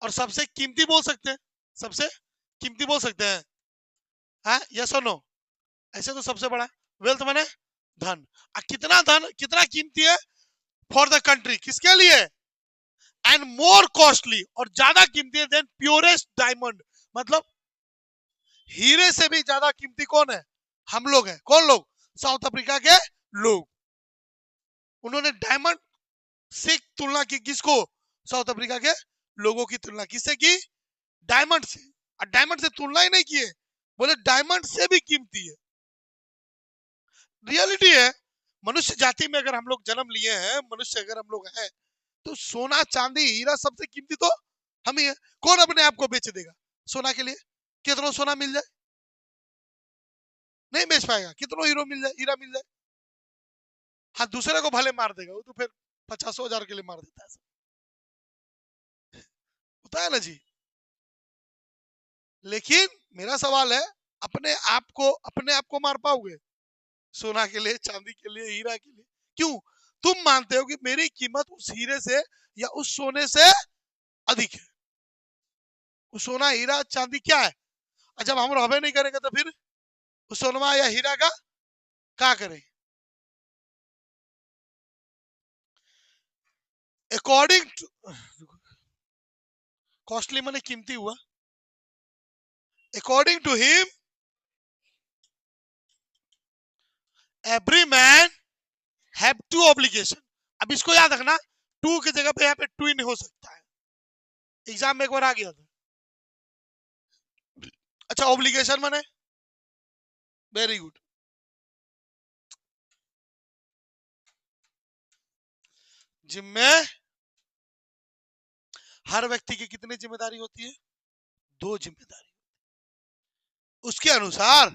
और सबसे कीमती बोल सकते हैं, सबसे कीमती बोल सकते हैं। हाँ, यस और नो? ऐसे तो सबसे बड़ा वेल्थ माने धन। कितना धन, कितना कीमती है? फॉर द कंट्री, किसके लिए? एंड मोर कॉस्टली, और ज्यादा कीमती है देन प्योरेस्ट डायमंड। मतलब हीरे से भी ज्यादा कीमती कौन है? हम लोग हैं। कौन लोग? साउथ अफ्रीका के लोग। उन्होंने डायमंड से तुलना की, किसको? साउथ अफ्रीका के लोगों की तुलना किससे की? डायमंड से। और डायमंड से तुलना ही नहीं किए, बोले डायमंड से भी कीमती है। रियलिटी है, मनुष्य जाति में अगर हम लोग जन्म लिए हैं, मनुष्य अगर हम लोग हैं, तो सोना चांदी हीरा सबसे कीमती तो हम ही है। कौन अपने आप को बेच देगा सोना के लिए? कितना सोना मिल जाए नहीं बेच पाएगा, कितना हीरो मिल जाए, हीरा मिल जाए। हाँ, दूसरे को भले मार देगा, वो तो फिर 50,000 के लिए मार देता है, होता है ना जी। लेकिन मेरा सवाल है, अपने आप को मार पाओगे सोना के लिए, चांदी के लिए, हीरा के लिए? क्यों? तुम मानते हो कि मेरी कीमत उस हीरे से या उस सोने से अधिक है। वो सोना हीरा चांदी क्या है? और जब हम रहबे नहीं करेंगे तो फिर उस सोनमा या हीरा का क्या करें? अकॉर्डिंग टू कॉस्टली माने कीमती हुआ। According to him every man have two obligation. अब इसको याद रखना, टू की जगह पे यहाँ पे ट्विन हो सकता है, एग्जाम में एक बार आ गया था। अच्छा, ऑब्लिगेशन माने वेरी गुड। जिम्मे हर व्यक्ति की कितनी जिम्मेदारी होती है? 2 जिम्मेदारी उसके अनुसार,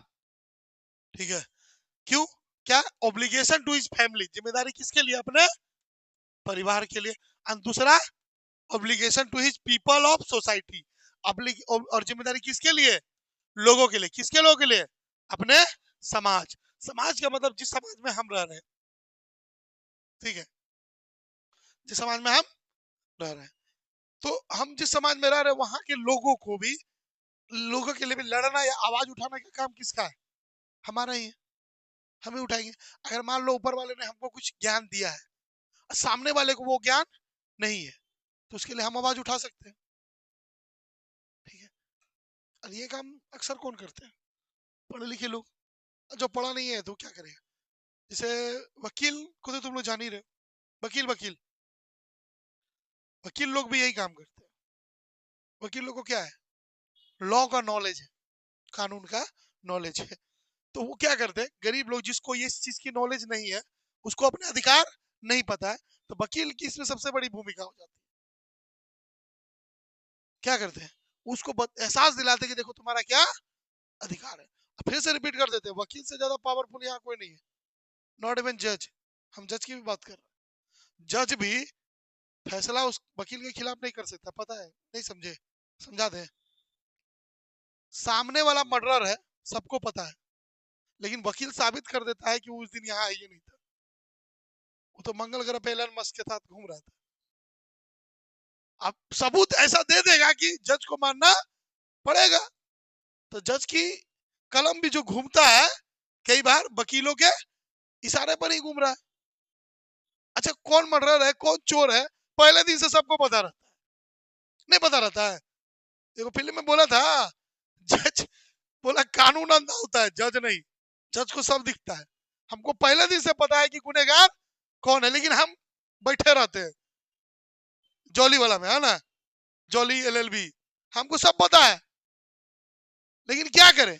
ठीक है। क्यों? क्या? ऑब्लिगेशन टू हिज फैमिली, जिम्मेदारी किसके लिए? अपने परिवार के लिए। और दूसरा obligation to his people of society, और जिम्मेदारी किसके लिए? लोगों के लिए। किसके लोगों के लिए? अपने समाज। समाज का मतलब जिस समाज में हम रह रहे हैं, ठीक है, जिस समाज में हम रह रहे हैं, तो हम जिस समाज में रह रहे हैं वहां के लोगों को भी, लोगों के लिए भी लड़ना या आवाज उठाना का काम किसका है? हमारा ही है, हम ही उठाएंगे। अगर मान लो ऊपर वाले ने हमको कुछ ज्ञान दिया है, सामने वाले को वो ज्ञान नहीं है, तो उसके लिए हम आवाज उठा सकते हैं, ठीक है। और ये काम अक्सर कौन करते हैं? पढ़े लिखे लोग। जो पढ़ा नहीं है तो क्या करेगा? जैसे वकील को तो तुम लोग जान ही रहे हो, वकील वकील वकील लोग भी यही काम करते हैं। वकील लोग को क्या है? लॉ का नॉलेज है, कानून का नॉलेज है। तो वो क्या करते हैं, गरीब लोग जिसको ये चीज की नॉलेज नहीं है, उसको अपने अधिकार नहीं पता है, तो वकील की इसमें सबसे बड़ी भूमिका हो जाती है। क्या करते हैं? उसको एहसास दिलाते हैं कि देखो तुम्हारा क्या अधिकार है। फिर से रिपीट कर देते हैं, वकील से ज्यादा पावरफुल यहाँ कोई नहीं है, नॉट इवन जज। हम जज की भी बात कर रहे हैं, जज भी फैसला उस वकील के खिलाफ नहीं कर सकता, पता है? नहीं समझे? समझा दे। सामने वाला मर्डरर है, सबको पता है, लेकिन वकील साबित कर देता है कि वो उस दिन यहाँ आई नहीं था, वो तो मंगल ग्रह पे एलन मस्क के साथ घूम रहा था। अब सबूत ऐसा दे देगा कि जज को मानना पड़ेगा। तो जज की कलम भी जो घूमता है, कई बार वकीलों के इशारे पर ही घूम रहा है। अच्छा, कौन मर्डरर है, कौन चोर है, पहले दिन से सबको पता रहता है? नहीं पता रहता है। देखो फिल्म में बोला था, जज बोला कानून अंधा होता है, जज नहीं। जज को सब दिखता है। हमको पहले दिन से पता है कि गुनहगार कौन है, लेकिन हम बैठे रहते हैं जॉली वाला में, है ना, जॉली एलएलबी, हमको सब पता है, लेकिन क्या करें,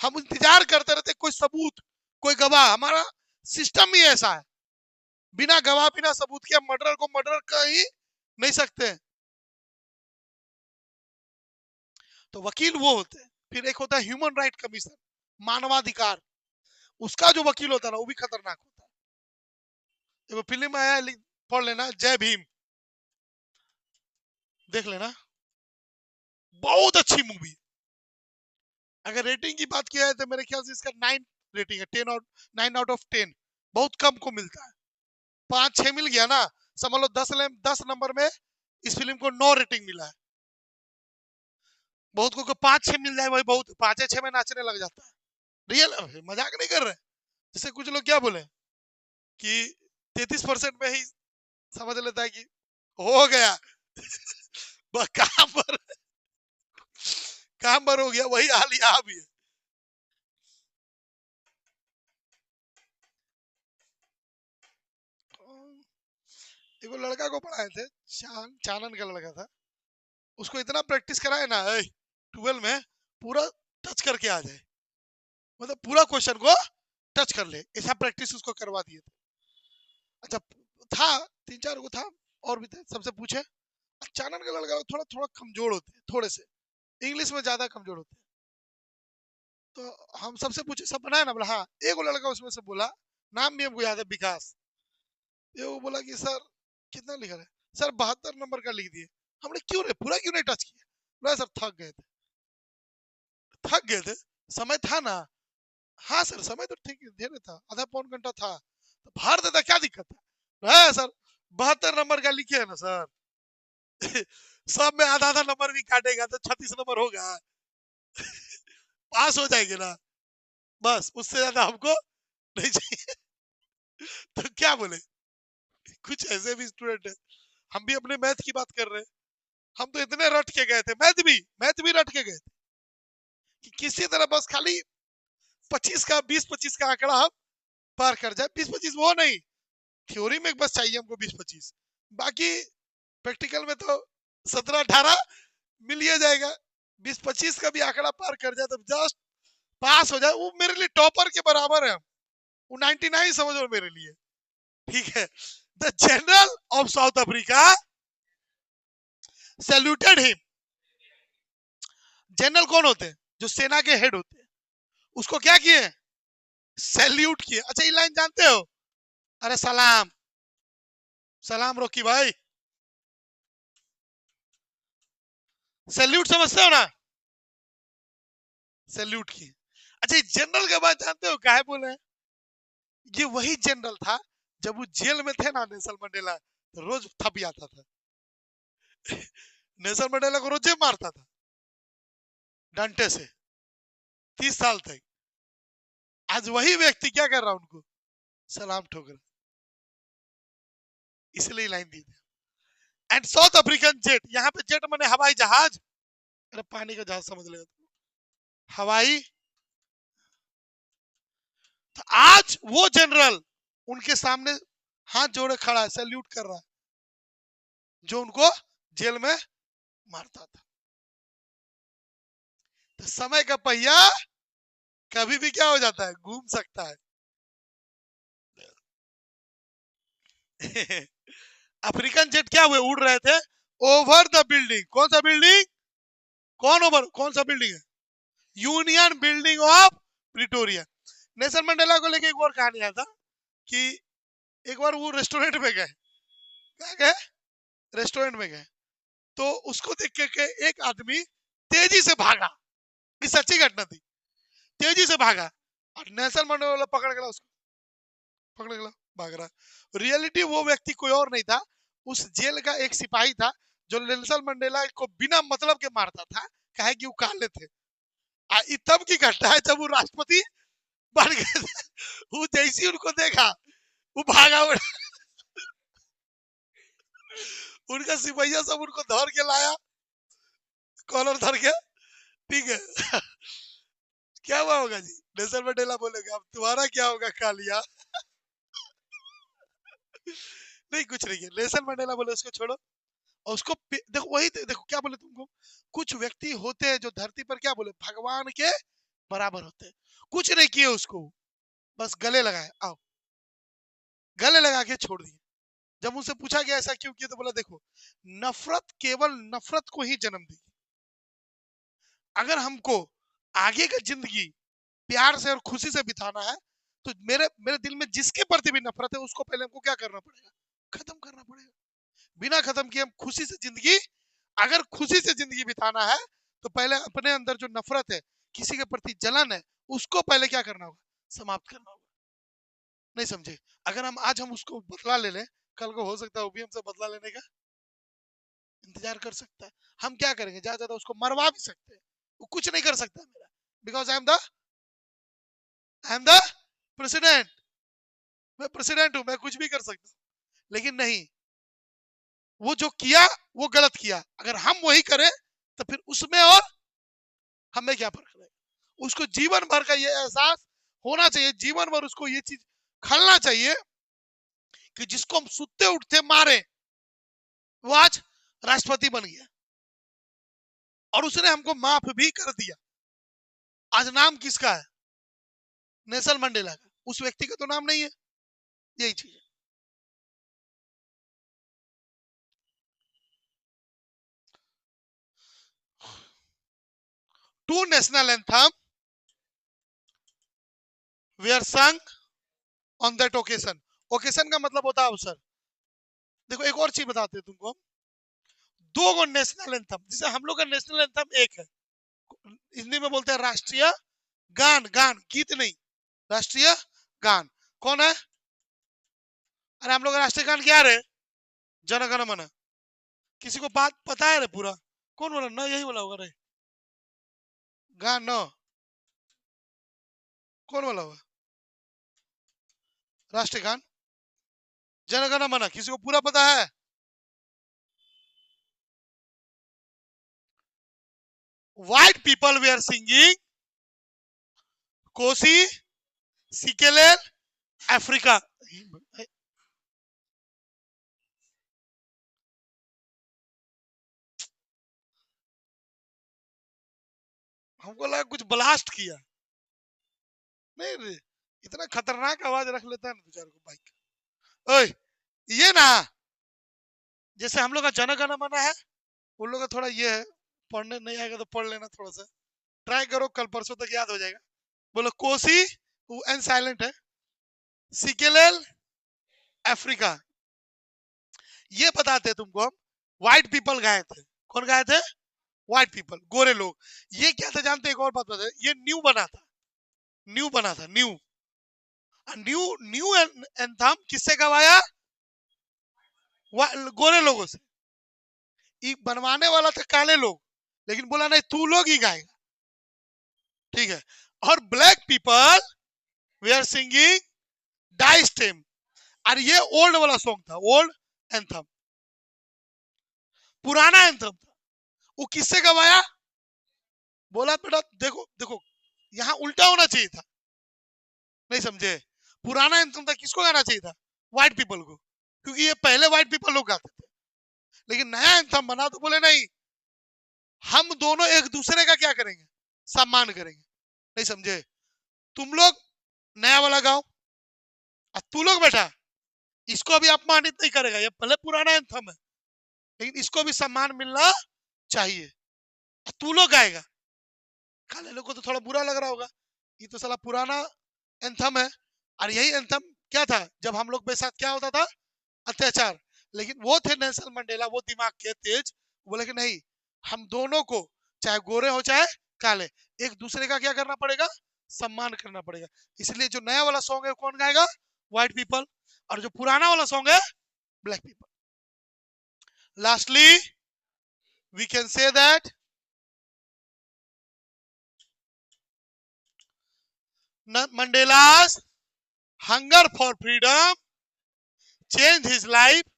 हम इंतजार करते रहते कोई सबूत, कोई गवाह। हमारा सिस्टम ही ऐसा है, बिना गवाह बिना सबूत के हम मर्डर को मर्डर कर ही नहीं सकते। तो वकील वो होते हैं। फिर एक होता है ह्यूमन राइट कमीशन, मानवाधिकार, उसका जो वकील होता है ना, वो भी खतरनाक होता है। देखो फिल्म में आया, पढ़ लेना, जय भीम, देख लेना, बहुत अच्छी मूवी। अगर रेटिंग की बात किया है तो मेरे ख्याल से इसका 9 रेटिंग है, 9 आउट ऑफ 10। बहुत कम को मिलता है, 5-6 मिल गया ना, समझ लो 10 नंबर में इस फिल्म को 9 रेटिंग मिला है। बहुत को 5-6 मिल जाए वही बहुत, 5-6 में नाचने लग जाता है। रियल मजाक नहीं कर रहे। जैसे कुछ लोग क्या बोले कि 33% में ही समझ लेता है कि हो गया काम पर हो गया, वही हाल यहाँ भी है। एक लड़का को पढ़ाए थे, चानन का लड़का था, उसको इतना प्रैक्टिस कराए ना 12 में, पूरा टच करके आ जाए, मतलब पूरा क्वेश्चन को टच कर ले, ऐसा प्रैक्टिस उसको करवा दिए थे। अच्छा, था 3-4 को था, और भी थे, सबसे पूछे। चानन का लड़का थोड़ा थोड़ा कमजोर होते हैं, थोड़े से इंग्लिश में ज्यादा कमजोर होते हैं। तो हम सबसे पूछे, सब बनाए ना, बोला हाँ। एक लड़का उसमें से बोला, नाम भी हमको याद है, विकास। ये वो बोला कि सर कितना लिखा है? सर 72 नंबर का लिख दिए। हमने क्यों रे, पूरा क्यों नहीं टच किया? बोला सर थक गए थे। थक गए थे, समय था ना। हाँ सर समय तो ठीक ढेर था, आधा पौन घंटा था, तो भार देता, क्या दिक्कत है? है सर, 72 नंबर का लिखे है ना सर। सब में आधा आधा नंबर भी काटेगा तो 36 नंबर होगा, पास हो जाएंगे ना, बस उससे ज्यादा हमको नहीं चाहिए। तो क्या बोले, कुछ ऐसे भी स्टूडेंट है, हम भी अपने मैथ की बात कर रहे हैं, हम तो इतने रट के गए थे, मैथ भी रट के गए थे कि किसी तरह बस खाली 25 का 20-25 का आंकड़ा हम पार कर जाए। 20-25 वो नहीं, थ्योरी में बस चाहिए हमको 20-25, बाकी प्रैक्टिकल में तो 17-18 मिल ही जाएगा। 20-25 का भी आंकड़ा पार कर जाए तो जस्ट पास हो जाए, वो मेरे लिए टॉपर के बराबर है, वो 99 समझ लो मेरे लिए, ठीक है। The general of South Africa saluted him. General कौन होते हैं, जो सेना के हेड होते हैं, उसको क्या किए, सैल्यूट किए। अच्छा ये लाइन जानते हो, अरे सलाम सलाम रोकी भाई, सैल्यूट समझते हो ना, सैल्यूट किए। अच्छा ये जनरल के बाद जानते हो काहे बोले, ये वही जनरल था जब वो जेल में थे ना नेल्सन मंडेला, तो रोज थप आता था। नेल्सन मंडेला को रोज मारता था डंडे से 30 साल तक। आज वही व्यक्ति क्या कर रहा उनको सलाम ठोक रहा, इसलिए लाइन दी थी। एंड साउथ अफ्रीकन जेट, यहाँ पे जेट माने हवाई जहाज, अरे पानी का जहाज समझ लेगा, हवाई। तो आज वो जनरल उनके सामने हाथ जोड़े खड़ा है, सैल्यूट कर रहा है, जो उनको जेल में मारता था। तो समय का पहिया कभी भी क्या हो जाता है, घूम सकता है। अफ्रीकन जेट क्या हुए, उड़ रहे थे ओवर द बिल्डिंग, कौन सा बिल्डिंग, कौन सा बिल्डिंग है, union building of Pretoria. Nelson Mandela को लेके एक और कहानी आया था कि एक बार वो रेस्टोरेंट में गए, क्या गए, रेस्टोरेंट में गए, तो उसको देख के एक आदमी तेजी से भागा, ये सच्ची घटना थी, तेजी से भागा और नेल्सन मंडेला पकड़ के उसको, पकड़ के भाग रहा। रियलिटी वो व्यक्ति कोई और नहीं था, उस जेल का एक सिपाही था जो नेल्सन मंडेला को बिना मतलब के मारता था, कहे कि वो काले थे। तब की घटना है जब वो राष्ट्रपति बन गए थे। वो जैसी उनको देखा वो भागा उड़ा, उनका सिपहिया सब उनको धर के लाया, कॉलर धर के, ठीक है। क्या हुआ होगा जी, नेल्सन मंडेला बोलेगा अब तुम्हारा क्या होगा कालिया। नहीं कुछ नहीं है, नेल्सन मंडेला बोले उसको छोड़ो, और उसको देखो वही देखो क्या बोले तुमको, कुछ व्यक्ति होते हैं जो धरती पर क्या बोले भगवान के बराबर होते हैं, कुछ नहीं किए उसको, बस गले लगाए, आओ गले लगा के छोड़ दिए। जब उनसे पूछा गया ऐसा क्यों किया, तो बोला देखो नफरत केवल नफरत को ही जन्म देगी, अगर हमको आगे का जिंदगी प्यार से और खुशी से बिताना है तो मेरे मेरे दिल में जिसके प्रति भी नफरत है उसको पहले हमको क्या करना पड़ेगा, खत्म करना पड़ेगा। बिना खत्म किए हम खुशी से जिंदगी, अगर खुशी से जिंदगी बिताना है तो पहले अपने अंदर जो नफरत है, किसी के प्रति जलन है, उसको पहले क्या करना होगा, समाप्त करना होगा। नहीं समझे, अगर हम उसको बदला ले लें, कल को हो सकता है वो भी हमसे बदला लेने का इंतजार कर सकता है। हम क्या करेंगे, ज्यादा ज्यादा उसको मरवा भी सकते हैं, वो कुछ नहीं कर सकता मेरा, because I am the president, मैं प्रेसिडेंट हूं, मैं कुछ भी कर सकता हूं। लेकिन नहीं, वो जो किया वो गलत किया, अगर हम वही करें तो फिर उसमें और हमें क्या फर्क रहेगा। उसको जीवन भर का ये एहसास होना चाहिए, जीवन भर उसको ये चीज खलना चाहिए कि जिसको हम सुते उठते मारे वो आज राष्ट्रपति बन गया और उसने हमको माफ भी कर दिया। आज नाम किसका है, नेल्सन मंडेला का, उस व्यक्ति का तो नाम नहीं है। यही चीज है। टू नेशनल एंथम वेयर संग ऑन दैट ओकेशन, ओकेशन का मतलब होता है अवसर। देखो एक और चीज बताते हैं तुमको, दो गो नेशनल एंथम, जैसे हम लोग का नेशनल एंथम एक है, हिंदी में बोलते हैं राष्ट्रीय गान, गान गीत नहीं, राष्ट्रीय गान कौन है, अरे हम लोग का राष्ट्रीय गान क्या रे? जन गण मन। किसी को बात पता है रे पूरा? कौन बोला ना? यही बोला होगा रे। गान न कौन बोला होगा? राष्ट्रीय गान जन गण मन किसी को पूरा पता है? White people were singing Nkosi Sikelel' iAfrika. हमको लगा कुछ ब्लास्ट किया। नहीं रे, इतना खतरनाक आवाज रख लेता है ना बेचारे को बाइक। ओए ये ना, जैसे हम लोग का जन गण मन है, उन लोग का थोड़ा ये है। पढ़ने नहीं आएगा तो पढ़ लेना थोड़ा सा, ट्राई करो, कल परसों तक याद हो जाएगा। बोलो कोसी, एन साइलेंट है, सिकेलेल अफ्रीका। ये बताते तुमको हम, व्हाइट पीपल गाए थे। कौन गाए थे? व्हाइट पीपल, गोरे लोग। ये क्या था जानते? एक और बात बता, ये न्यू बना था, न्यू बना था, न्यू न्यू न्यू एंथम किससे गवाया? गोरे लोगों से। बनवाने वाला था काले लोग, लेकिन बोला नहीं तू लोग ही गाएगा, ठीक है। और black people we are singing die stem. और ये ओल्ड वाला सॉन्ग था, ओल्ड एंथम, पुराना एंथम था। वो किससे गवाया? बोला बेटा देखो देखो, यहाँ उल्टा होना चाहिए था, नहीं समझे? पुराना एंथम था, किसको गाना चाहिए था? व्हाइट पीपल को, क्योंकि ये पहले व्हाइट पीपल लोग गाते थे। लेकिन नया एंथम बना तो बोले नहीं, हम दोनों एक दूसरे का क्या करेंगे? सम्मान करेंगे, नहीं समझे? तुम लोग नया वाला गाओ, और तू लोग बेटा इसको भी अपमानित नहीं करेगा, ये भले पुराना एंथम है, लेकिन इसको भी सम्मान मिलना चाहिए। तू लोग गाएगा। काले लोग को तो थोड़ा बुरा लग रहा होगा, ये तो साला पुराना एंथम है। और यही एंथम क्या था जब हम लोग के साथ क्या होता था? अत्याचार। लेकिन वो थे नेल्सन मंडेला, वो दिमाग के तेज, बोले कि नहीं, हम दोनों को, चाहे गोरे हो चाहे काले, एक दूसरे का क्या करना पड़ेगा? सम्मान करना पड़ेगा। इसलिए जो नया वाला सॉन्ग है कौन गाएगा? White people. और जो पुराना वाला सॉन्ग है black people. Lastly we can say that Mandela's hunger for freedom changed his life।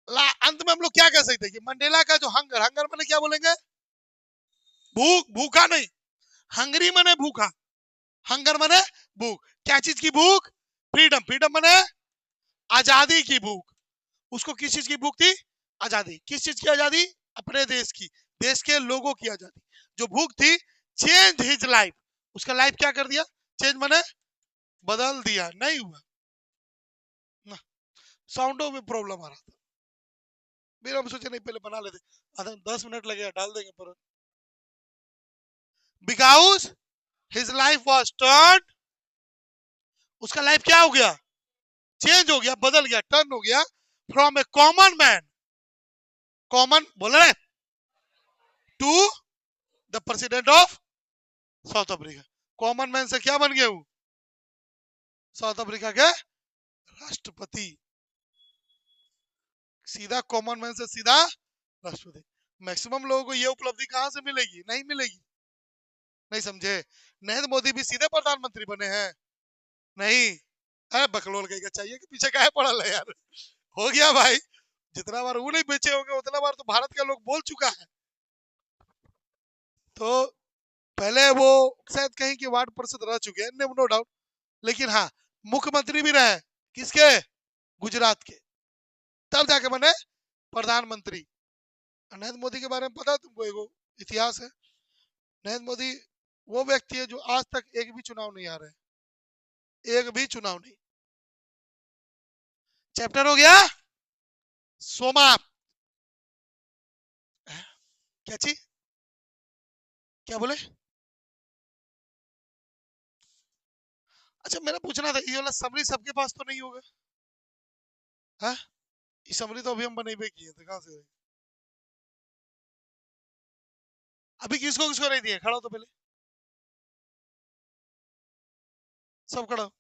अंत में हम लोग क्या कह सकते हैं कि मंडेला का जो हंगर, हंगर मैंने क्या बोलेंगे? भूख, भूखा नहीं, हंगरी मने भूखा, हंगर मने भूख। क्या चीज की भूख? फ्रीडम, फ्रीडम मने आजादी की भूख। उसको किस चीज की भूख थी? आजादी। किस चीज की आजादी? अपने देश की, देश के लोगों की आजादी। जो भूख थी, चेंज हिज लाइफ, उसका लाइफ क्या कर दिया? चेंज मने बदल दिया। नहीं हुआ ना, साउंडों में प्रॉब्लम आ रहा था मेरा, हम सोचे नहीं पहले बना लेते, आधा 10 मिनट लगेगा, डाल देंगे पर। Because his life was turn, उसका लाइफ क्या हो गया? चेंज हो गया, बदल गया, टर्न हो गया, from a common man, common बोल रहे, to the president of South Africa. Common man से क्या बन गया हूं? साउथ अफ्रीका के राष्ट्रपति। सीधा कॉमन मैन से सीधा राष्ट्रपति। मैक्सिमम लोगों को ये उपलब्धि कहां से मिलेगी? नहीं मिलेगी, नहीं समझे? नरेंद्र मोदी भी सीधे प्रधानमंत्री बने हैं? नहीं। अरे बकलोल कहीं चाहिए कि पीछे काहे पड़ा है यार? हो गया भाई, जितना बार वो नहीं बेचे होंगे उतना बार तो भारत के लोग बोल चुका है। तो पहले वो शायद कहीं के वार्ड पार्षद रह चुके हैं, नो डाउट, लेकिन हाँ मुख्यमंत्री भी रहे। किसके? गुजरात के। तब जाके बने प्रधानमंत्री। नरेंद्र मोदी के बारे में पता है तुमको? एगो इतिहास है, नरेंद्र मोदी वो व्यक्ति है जो आज तक एक भी चुनाव नहीं आ रहे, एक भी चुनाव नहीं। चैप्टर हो गया समाप्त। क्या चीज? क्या बोले? अच्छा मेरा पूछना था, ये वाला समरी सबके पास तो नहीं होगा? हाँ, ये समरी तो अभी हम बने किए थे, कहां से? अभी किसको किसको नहीं दिए? खड़ा हो तो पहले, सब खड़ा हो।